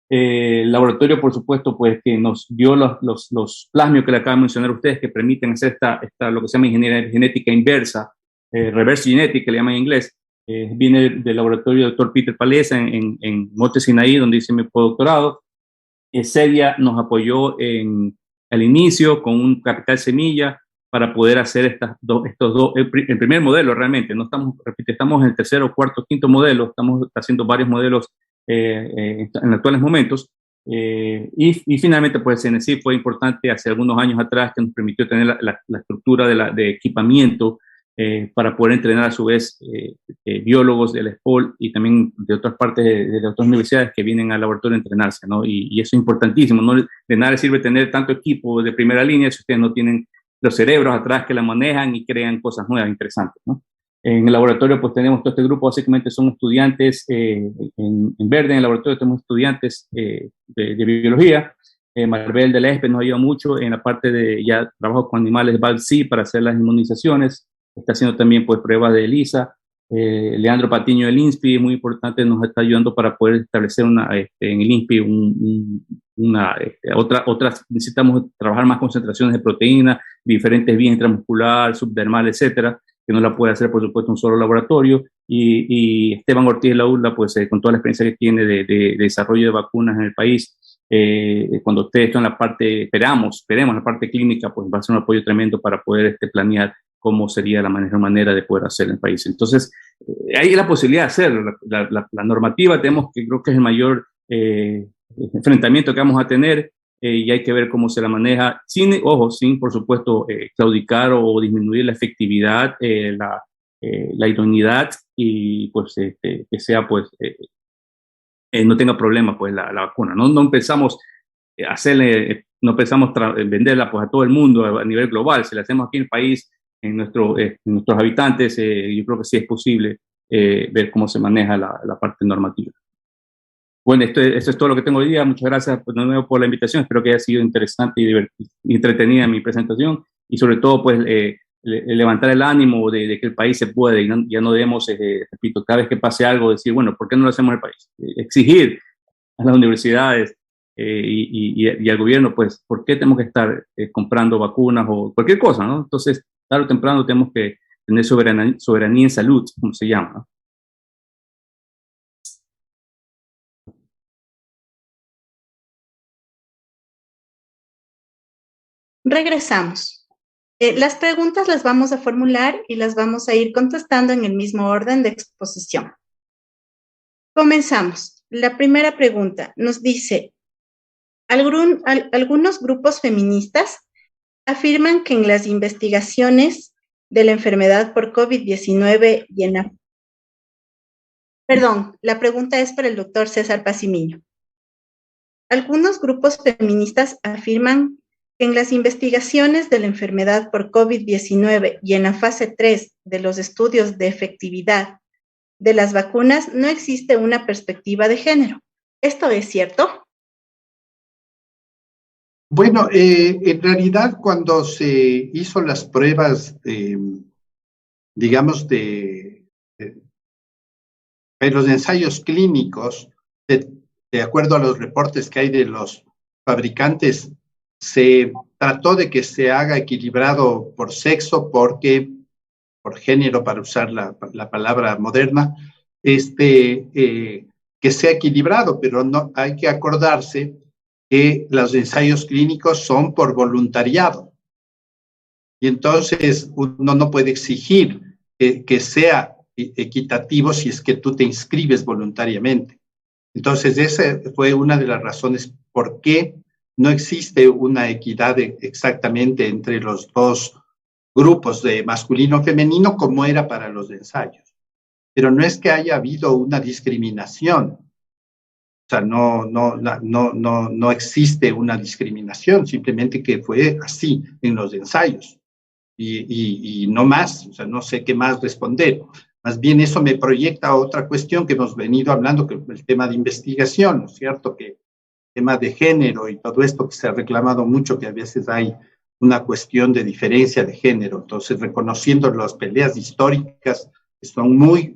El laboratorio, por supuesto, pues que nos dio los plasmios que le acaban de mencionar ustedes, que permiten hacer lo que se llama ingeniería genética inversa, reverse genetic, que le llaman en inglés. Viene del laboratorio del doctor Peter Palesa en Monte Sinaí, donde hice mi postdoctorado. CEDIA nos apoyó al inicio con un capital semilla para poder hacer estos dos, el primer modelo realmente. No estamos en el tercero, cuarto, quinto modelo, estamos haciendo varios modelos en actuales momentos. Y finalmente, pues CNC fue importante hace algunos años atrás, que nos permitió tener la estructura de equipamiento para poder entrenar a su vez biólogos de la SPOL y también de otras partes de las otras universidades que vienen al laboratorio a entrenarse, ¿no? Y eso es importantísimo, ¿no? De nada sirve tener tanto equipo de primera línea si ustedes no tienen los cerebros atrás que la manejan y crean cosas nuevas, interesantes, ¿no? En el laboratorio pues tenemos todo este grupo, básicamente son estudiantes, en verde en el laboratorio tenemos estudiantes de biología. Maribel de la ESPE nos ayuda mucho en la parte de ya trabajo con animales VALC para hacer las inmunizaciones. Está haciendo también pues pruebas de ELISA. Leandro Patiño del INSPI, muy importante, nos está ayudando para poder establecer en el INSPI necesitamos trabajar más concentraciones de proteína, diferentes vías intramuscular, subdermal, etcétera, que no la puede hacer, por supuesto, un solo laboratorio. Y Esteban Ortiz de la URLA, pues con toda la experiencia que tiene de desarrollo de vacunas en el país, cuando ustedes están en la parte, esperemos la parte clínica, pues va a ser un apoyo tremendo para poder planear cómo sería la mejor manera de poder hacer en el país. Entonces, hay la posibilidad de hacerlo. La normativa tenemos que creo que es el mayor enfrentamiento que vamos a tener y hay que ver cómo se la maneja, sin, por supuesto, claudicar o disminuir la efectividad, la idoneidad y pues que sea, pues, no tenga problema, pues, la vacuna. No empezamos no empezamos venderla pues, a todo el mundo a nivel global. Si la hacemos aquí en el país, en nuestros habitantes, yo creo que sí es posible ver cómo se maneja la parte normativa. Bueno, esto es todo lo que tengo hoy día. Muchas gracias de nuevo por la invitación. Espero que haya sido interesante y entretenida mi presentación y sobre todo pues levantar el ánimo de que el país se puede y ya no debemos, repito, cada vez que pase algo decir, bueno, ¿por qué no lo hacemos en el país? Exigir a las universidades y al gobierno, pues, ¿por qué tenemos que estar comprando vacunas o cualquier cosa, ¿no? Entonces, tarde o temprano tenemos que tener soberanía en salud, como se llama, ¿no? Regresamos. Las preguntas las vamos a formular y las vamos a ir contestando en el mismo orden de exposición. Comenzamos. La primera pregunta nos dice, Algunos grupos feministas afirman que en las investigaciones de la enfermedad por COVID-19 y en... Perdón, la pregunta es para el doctor César Pacimiño. Algunos grupos feministas afirman que en las investigaciones de la enfermedad por COVID-19 y en la fase 3 de los estudios de efectividad de las vacunas no existe una perspectiva de género. ¿Esto es cierto? Bueno, en realidad cuando se hizo las pruebas, digamos, de los ensayos clínicos, de acuerdo a los reportes que hay de los fabricantes, se trató de que se haga equilibrado por sexo, por género, para usar la palabra moderna, que sea equilibrado, pero no hay que acordarse que los ensayos clínicos son por voluntariado. Y entonces uno no puede exigir que sea equitativo si es que tú te inscribes voluntariamente. Entonces esa fue una de las razones por qué no existe una equidad exactamente entre los dos grupos de masculino-femenino como era para los ensayos. Pero no es que haya habido una discriminación. O sea, no existe una discriminación, simplemente que fue así en los ensayos. Y no más, o sea, no sé qué más responder. Más bien eso me proyecta a otra cuestión que hemos venido hablando, que es el tema de investigación, ¿no es cierto? Que el tema de género y todo esto que se ha reclamado mucho, que a veces hay una cuestión de diferencia de género. Entonces, reconociendo las peleas históricas que son muy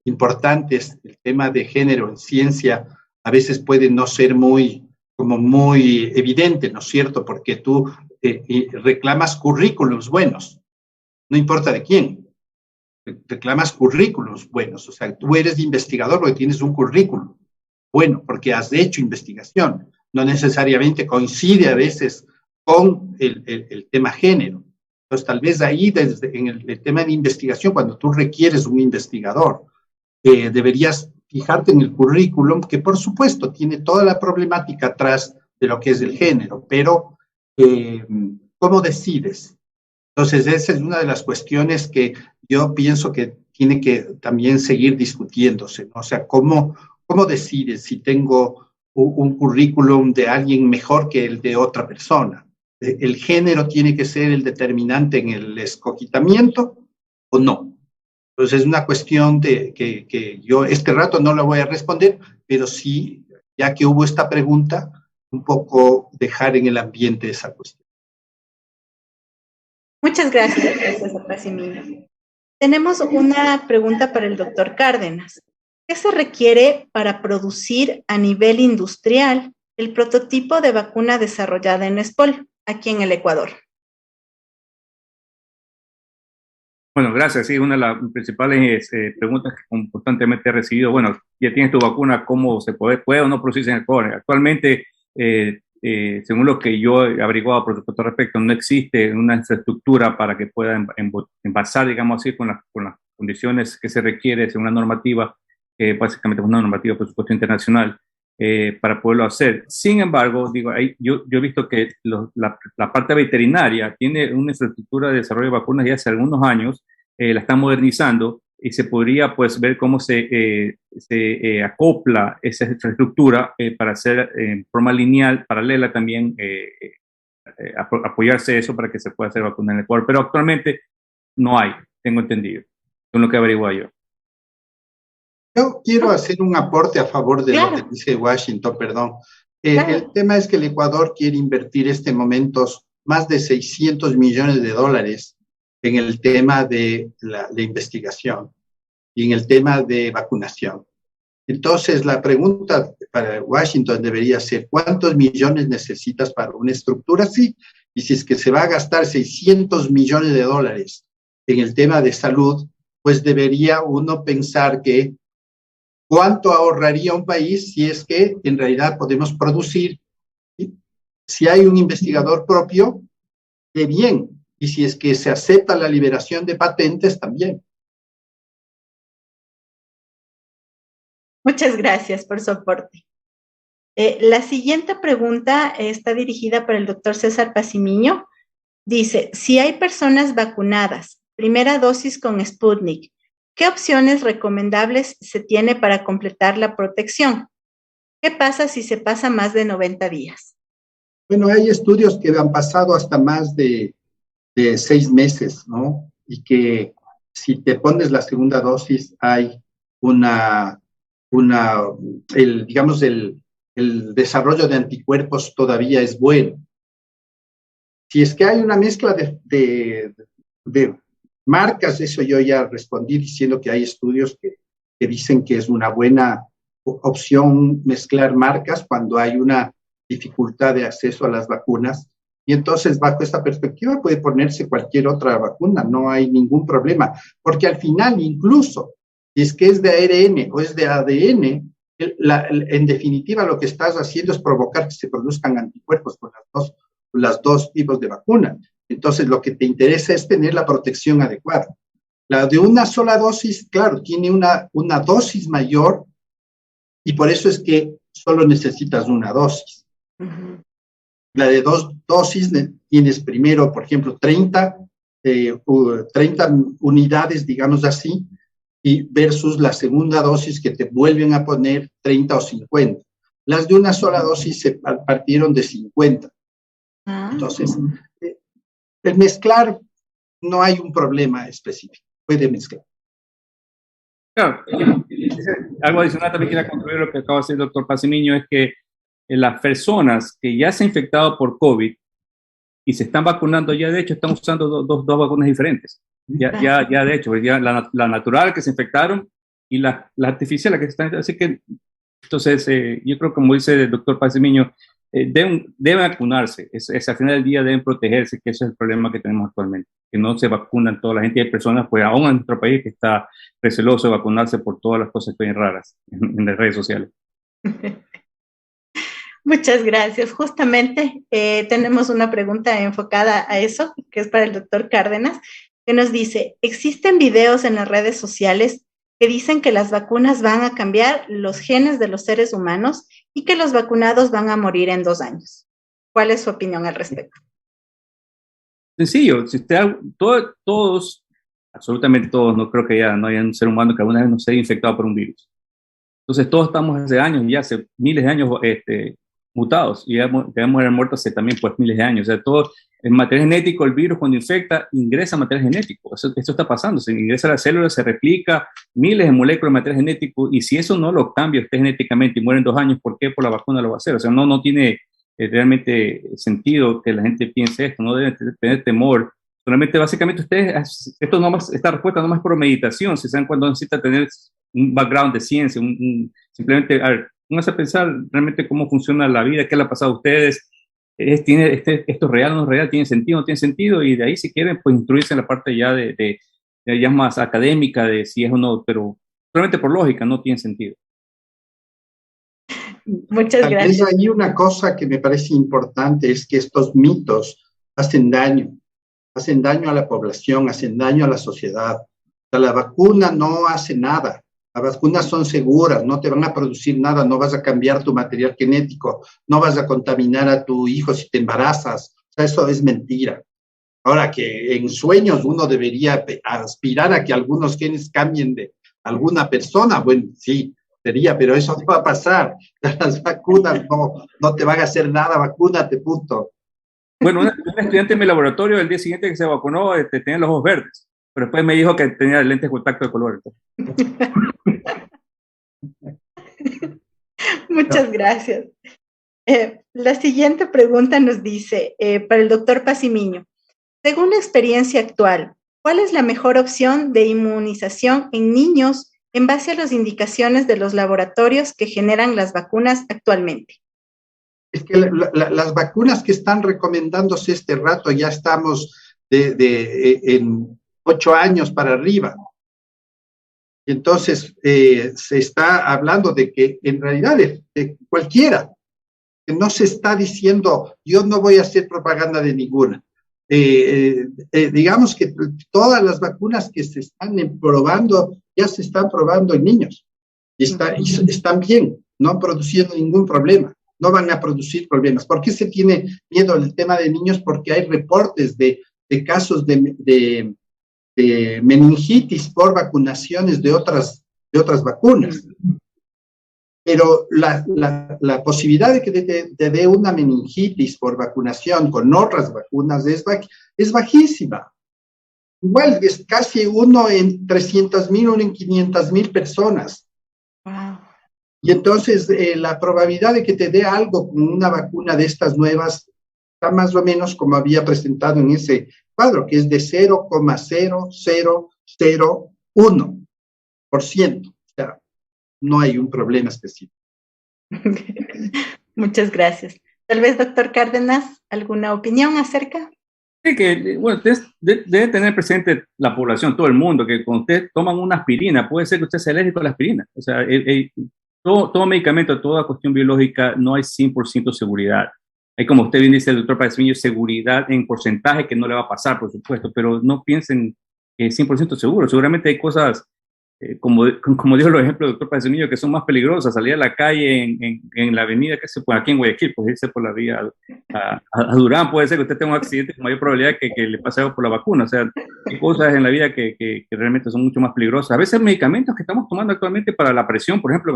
importantes, el tema de género en ciencia a veces puede no ser muy evidente, ¿no es cierto? Porque tú reclamas currículums buenos, no importa de quién, reclamas currículums buenos, o sea, tú eres investigador porque tienes un currículum bueno, porque has hecho investigación, no necesariamente coincide a veces con el tema género. Entonces, tal vez ahí, en el tema de investigación, cuando tú requieres un investigador, deberías fijarte en el currículum, que por supuesto tiene toda la problemática atrás de lo que es el género, pero ¿cómo decides? Entonces, esa es una de las cuestiones que yo pienso que tiene que también seguir discutiéndose, ¿no? O sea, ¿cómo decides si tengo un currículum de alguien mejor que el de otra persona? ¿El género tiene que ser el determinante en el escogitamiento o no? Entonces, es una cuestión que yo este rato no la voy a responder, pero sí, ya que hubo esta pregunta, un poco dejar en el ambiente esa cuestión. Muchas gracias, César Pacimiño. Tenemos una pregunta para el doctor Cárdenas. ¿Qué se requiere para producir a nivel industrial el prototipo de vacuna desarrollada en ESPOL, aquí en el Ecuador? Bueno, gracias. Sí, una de las principales preguntas que constantemente he recibido, bueno, ya tienes tu vacuna, ¿cómo se puede o no producirse en Ecuador? Actualmente, según lo que yo he averiguado por supuesto al respecto, no existe una infraestructura para que pueda envasar, digamos así, con las condiciones que se requiere según la normativa, que básicamente es una normativa, por supuesto, internacional, para poderlo hacer. Sin embargo, digo, yo he visto que la parte veterinaria tiene una infraestructura de desarrollo de vacunas ya hace algunos años, la están modernizando y se podría pues ver cómo se acopla esa infraestructura para hacer en forma lineal, paralela también, apoyarse eso para que se pueda hacer vacuna en el Ecuador. Pero actualmente no hay, tengo entendido, con lo que averigua yo. Yo quiero hacer un aporte a favor de lo que dice Washington, perdón. El tema es que el Ecuador quiere invertir en este momento más de 600 millones de dólares en el tema de la investigación y en el tema de vacunación. Entonces, la pregunta para Washington debería ser, ¿cuántos millones necesitas para una estructura así? Y si es que se va a gastar 600 millones de dólares en el tema de salud, pues debería uno pensar que ¿cuánto ahorraría un país si es que en realidad podemos producir? Si hay un investigador propio, de bien. Y si es que se acepta la liberación de patentes, también. Muchas gracias por su aporte. La siguiente pregunta está dirigida para el doctor César Pacimiño. Dice, si hay personas vacunadas, primera dosis con Sputnik, ¿qué opciones recomendables se tiene para completar la protección? ¿Qué pasa si se pasa más de 90 días? Bueno, hay estudios que han pasado hasta más de 6 meses, ¿no? Y que si te pones la segunda dosis hay digamos, el desarrollo de anticuerpos todavía es bueno. Si es que hay una mezcla de marcas, eso yo ya respondí diciendo que hay estudios que dicen que es una buena opción mezclar marcas cuando hay una dificultad de acceso a las vacunas. Y entonces, bajo esta perspectiva, puede ponerse cualquier otra vacuna, no hay ningún problema. Porque al final, incluso, si es que es de ARN o es de ADN, en definitiva lo que estás haciendo es provocar que se produzcan anticuerpos con las dos tipos de vacuna. Entonces, lo que te interesa es tener la protección adecuada. La de una sola dosis, claro, tiene una dosis mayor y por eso es que solo necesitas una dosis. Uh-huh. La de 2 dosis tienes primero, por ejemplo, 30 unidades, digamos así, y versus la segunda dosis que te vuelven a poner 30 o 50. Las de una sola dosis se partieron de 50. Entonces, el mezclar no hay un problema específico, puede mezclar. Claro, algo adicional también quiero concluir lo que acaba de decir el doctor Pacimiño, es que las personas que ya se han infectado por COVID y se están vacunando, ya de hecho están usando dos vacunas diferentes. Ya de hecho, ya la natural que se infectaron y la artificial que se están, así que entonces yo creo, como dice el doctor Pacimiño, deben vacunarse, al final del día deben protegerse, que ese es el problema que tenemos actualmente, que no se vacunan toda la gente, y hay personas, pues aún en nuestro país, que está receloso de vacunarse por todas las cosas que ven raras en las redes sociales. Muchas gracias. Justamente tenemos una pregunta enfocada a eso, que es para el doctor Cárdenas, que nos dice, ¿existen videos en las redes sociales que dicen que las vacunas van a cambiar los genes de los seres humanos y que los vacunados van a morir en 2 años? ¿Cuál es su opinión al respecto? Sencillo, si usted, todos, absolutamente todos, no creo que ya no haya un ser humano que alguna vez no se haya infectado por un virus. Entonces todos estamos hace años, ya hace miles de años mutados, y debemos haber muerto hace también pues miles de años. O sea, todo el material genético, el virus cuando infecta, ingresa material genético. Eso está pasando, se ingresa a la célula, se replica miles de moléculas de material genético, y si eso no lo cambia usted genéticamente y muere en 2 años, ¿por qué por la vacuna lo va a hacer? O sea, no tiene realmente sentido que la gente piense esto, no debe tener temor. Solamente, básicamente, ustedes, esta respuesta no es por meditación, si saben cuando necesita tener un background de ciencia, simplemente, a ver, pónganse a pensar realmente cómo funciona la vida, qué le ha pasado a ustedes, esto es real o no es real, tiene sentido o no tiene sentido, y de ahí, si quieren, pues instruirse en la parte ya ya más académica de si es o no, pero solamente por lógica no tiene sentido. Muchas gracias. Hay una cosa que me parece importante, es que estos mitos hacen daño a la población, hacen daño a la sociedad. O sea, la vacuna no hace nada. Las vacunas son seguras, no te van a producir nada, no vas a cambiar tu material genético, no vas a contaminar a tu hijo si te embarazas. O sea, eso es mentira. Ahora, que en sueños uno debería aspirar a que algunos genes cambien de alguna persona, bueno, sí, sería, pero eso no va a pasar. Las vacunas no te van a hacer nada, vacúnate, punto. Bueno, una estudiante en mi laboratorio, el día siguiente que se vacunó, tenía los ojos verdes, pero después me dijo que tenía lentes de contacto de color. Muchas gracias. La siguiente pregunta nos dice, para el doctor Pacimiño, según la experiencia actual, ¿cuál es la mejor opción de inmunización en niños en base a las indicaciones de los laboratorios que generan las vacunas actualmente? Es que las vacunas que están recomendándose este rato ya estamos en 8 años para arriba. Entonces, se está hablando de que en realidad de cualquiera, que no se está diciendo, yo no voy a hacer propaganda de ninguna. Digamos que todas las vacunas que se están probando, ya se están probando en niños. Y están bien, no produciendo ningún problema. no van a producir problemas. ¿Por qué se tiene miedo al tema de niños? Porque hay reportes de casos de meningitis por vacunaciones de otras vacunas. Pero la posibilidad de que te dé una meningitis por vacunación con otras vacunas es bajísima. Igual es casi 1 en 300,000, 1 en 500,000 personas. Wow. Y entonces la probabilidad de que te dé algo con una vacuna de estas nuevas está más o menos como había presentado en ese cuadro, que es de 0,0001%. O sea, no hay un problema específico. Muchas gracias. Tal vez, doctor Cárdenas, ¿alguna opinión acerca? Sí, que, bueno, debe tener presente la población, todo el mundo, que cuando ustedes toman una aspirina, puede ser que usted sea alérgico a la aspirina. O sea, todo medicamento, toda cuestión biológica, no hay 100% seguridad. Hay, como usted bien dice, el doctor Pacimiño, seguridad en porcentaje que no le va a pasar, por supuesto, pero no piensen que es 100% seguro. Seguramente hay cosas, como dijo el ejemplo del doctor Pacimiño, que son más peligrosas. Salir a la calle en la avenida, que se puede, aquí en Guayaquil, pues irse por la vía a Durán, puede ser que usted tenga un accidente con mayor probabilidad que le pase algo por la vacuna. O sea, hay cosas en la vida que realmente son mucho más peligrosas. A veces medicamentos que estamos tomando actualmente para la presión, por ejemplo,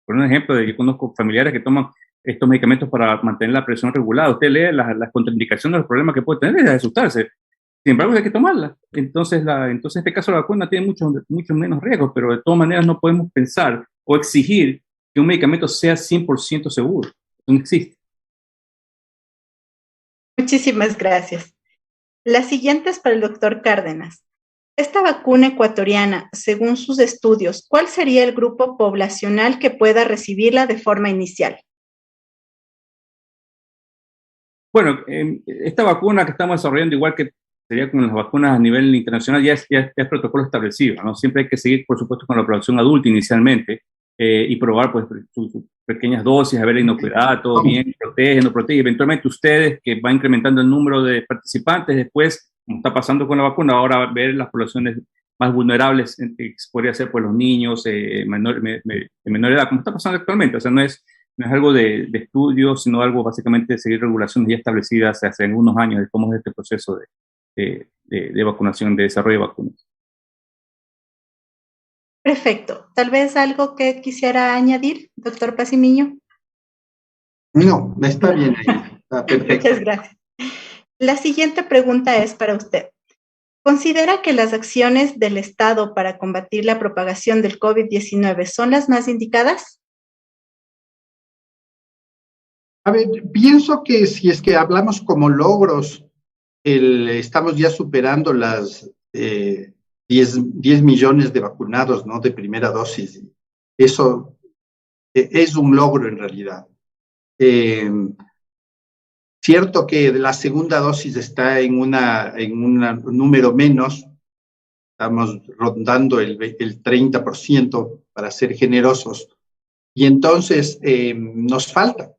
por un ejemplo, yo conozco familiares que toman estos medicamentos para mantener la presión regulada. Usted lee las contraindicaciones, los problemas que puede tener y de asustarse. Sin embargo, hay que tomarla. Entonces, en este caso, la vacuna tiene mucho menos riesgos, pero de todas maneras no podemos pensar o exigir que un medicamento sea 100% seguro. No existe. Muchísimas gracias. La siguiente es para el doctor Cárdenas. Esta vacuna ecuatoriana, según sus estudios, ¿cuál sería el grupo poblacional que pueda recibirla de forma inicial? Bueno, esta vacuna que estamos desarrollando, igual que sería con las vacunas a nivel internacional, ya es protocolo establecido, ¿no? Siempre hay que seguir, por supuesto, con la población adulta inicialmente y probar pues sus pequeñas dosis, a ver la inocuidad, todo bien, protege, no protege. Eventualmente ustedes, que va incrementando el número de participantes, después, como está pasando con la vacuna, ahora ver las poblaciones más vulnerables, que podría ser pues los niños, de menor edad, como está pasando actualmente. O sea, no es algo de estudio, sino algo básicamente de seguir regulaciones ya establecidas hace unos años de cómo es este proceso de vacunación, de desarrollo de vacunas. Perfecto. ¿Tal vez algo que quisiera añadir, doctor Pacimiño? No, está bien ahí. Está perfecto. Muchas gracias. La siguiente pregunta es para usted. ¿Considera que las acciones del Estado para combatir la propagación del COVID-19 son las más indicadas? A ver, pienso que si es que hablamos como logros, estamos ya superando las 10 millones de vacunados, ¿no? De primera dosis. Eso es un logro en realidad. Cierto que la segunda dosis está en un número menos, estamos rondando el 30% para ser generosos, y entonces nos falta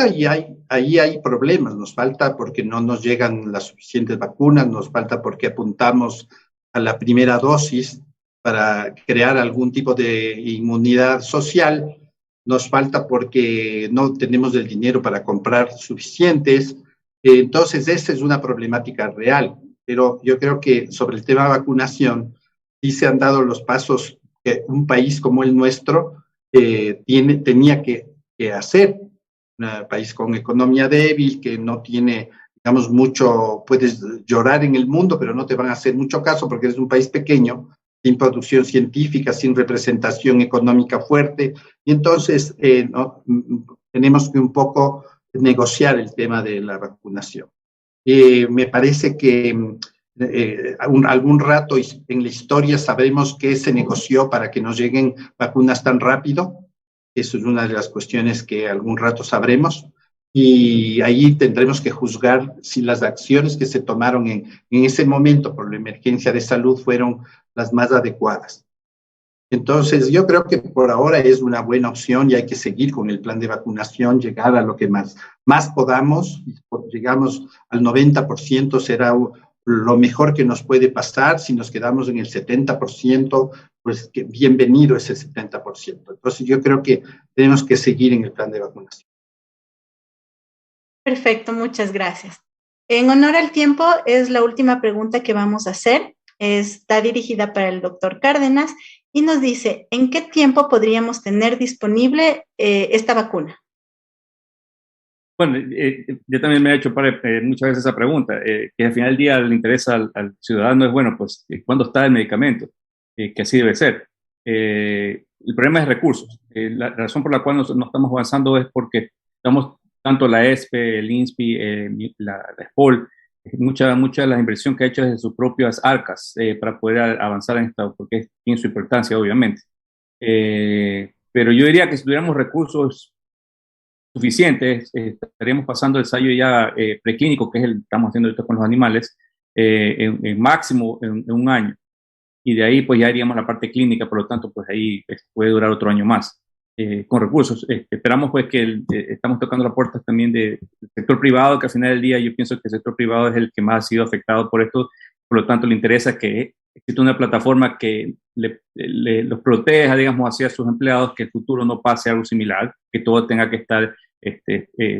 y ahí hay problemas, nos falta porque no nos llegan las suficientes vacunas, nos falta porque apuntamos a la primera dosis para crear algún tipo de inmunidad social, nos falta porque no tenemos el dinero para comprar suficientes. Entonces, esa es una problemática real, pero yo creo que sobre el tema de vacunación sí se han dado los pasos que un país como el nuestro tenía que hacer. Un país con economía débil, que no tiene, digamos, mucho, puedes llorar en el mundo, pero no te van a hacer mucho caso porque eres un país pequeño, sin producción científica, sin representación económica fuerte, y entonces tenemos que un poco negociar el tema de la vacunación. Me parece que algún rato en la historia sabremos qué se negoció para que nos lleguen vacunas tan rápido. Eso es una de las cuestiones que algún rato sabremos, y ahí tendremos que juzgar si las acciones que se tomaron en ese momento por la emergencia de salud fueron las más adecuadas. Entonces, yo creo que por ahora es una buena opción y hay que seguir con el plan de vacunación, llegar a lo que más podamos. Llegamos al 90%, será lo mejor que nos puede pasar. Si nos quedamos en el 70%, pues que bienvenido ese 70%. Entonces yo creo que tenemos que seguir en el plan de vacunación. Perfecto, muchas gracias. En honor al tiempo, es la última pregunta que vamos a hacer. Está dirigida para el doctor Cárdenas y nos dice, ¿en qué tiempo podríamos tener disponible esta vacuna? Bueno, yo también me he hecho muchas veces esa pregunta, que al final del día le interesa al ciudadano es, bueno, pues, ¿cuándo está el medicamento? Que así debe ser. El problema es recursos. La razón por la cual no estamos avanzando es porque estamos, tanto la ESPE, el INSPI, la SPOL, mucha de la inversión que ha hecho desde sus propias arcas para poder avanzar en esto, porque tiene su importancia, obviamente. Pero yo diría que si tuviéramos recursos suficientes, estaríamos pasando el ensayo ya preclínico, que es el que estamos haciendo ahorita con los animales, en máximo en un año. Y de ahí pues ya iríamos a la parte clínica, por lo tanto pues ahí puede durar otro año más. Con recursos. Esperamos pues que estamos tocando las puertas también del sector privado, que al final del día yo pienso que el sector privado es el que más ha sido afectado por esto, por lo tanto le interesa que exista una plataforma que los proteja, digamos, hacia sus empleados, que el futuro no pase algo similar, que todo tenga que estar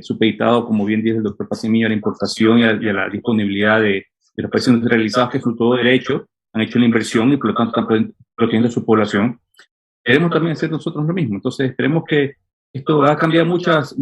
supeditado, como bien dice el doctor Pacimillo, a la importación y a la disponibilidad de los países industrializados, que es su todo derecho, han hecho la inversión y por lo tanto están protegiendo a su población. Queremos también hacer nosotros lo mismo. Entonces, esperemos que esto ha cambiado muchas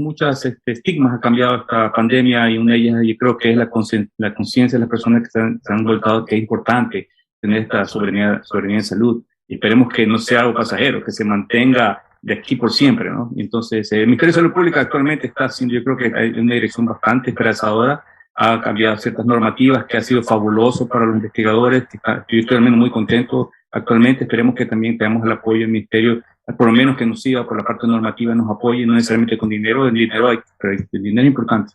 estigmas, ha cambiado esta pandemia, y una de ellas yo creo que es la conciencia de las personas que se han voltado que es importante tener esta soberanía en salud. Y esperemos que no sea algo pasajero, que se mantenga de aquí por siempre, ¿no? Entonces, el Ministerio de Salud Pública actualmente está haciendo, yo creo que hay una dirección bastante esperanzadora, ha cambiado ciertas normativas que ha sido fabuloso para los investigadores, yo estoy también muy contento. Actualmente esperemos que también tengamos el apoyo del Ministerio, por lo menos que nos siga por la parte normativa, nos apoye, no necesariamente con dinero, el dinero es importante,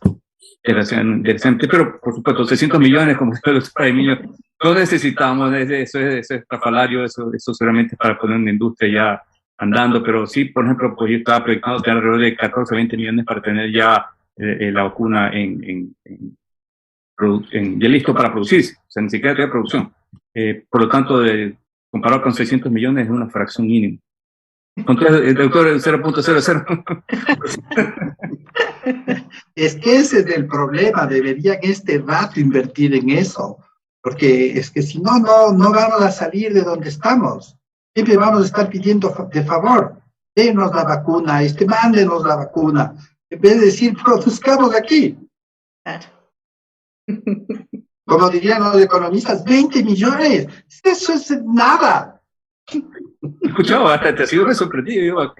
interesante, pero por supuesto 600 millones, como dice el doctor Emilio, no necesitamos, eso es estrafalario, eso solamente para poner una industria ya andando, pero sí, por ejemplo, pues yo estaba proyectando tener alrededor de 14 o 20 millones para tener ya la vacuna ya listo para producirse, o sea, ni siquiera tiene producción. Por lo tanto, comparado con 600 millones es una fracción mínima. Entonces, el doctor 0.00. Es que ese es el problema, deberían este rato invertir en eso, porque es que si no vamos a salir de donde estamos. Siempre vamos a estar pidiendo de favor, denos la vacuna, mándenos la vacuna, en vez de decir, produzcamos aquí. Claro. Como dirían los economistas, 20 millones, eso es nada. Escuchaba, hasta te ha sido sorprendido.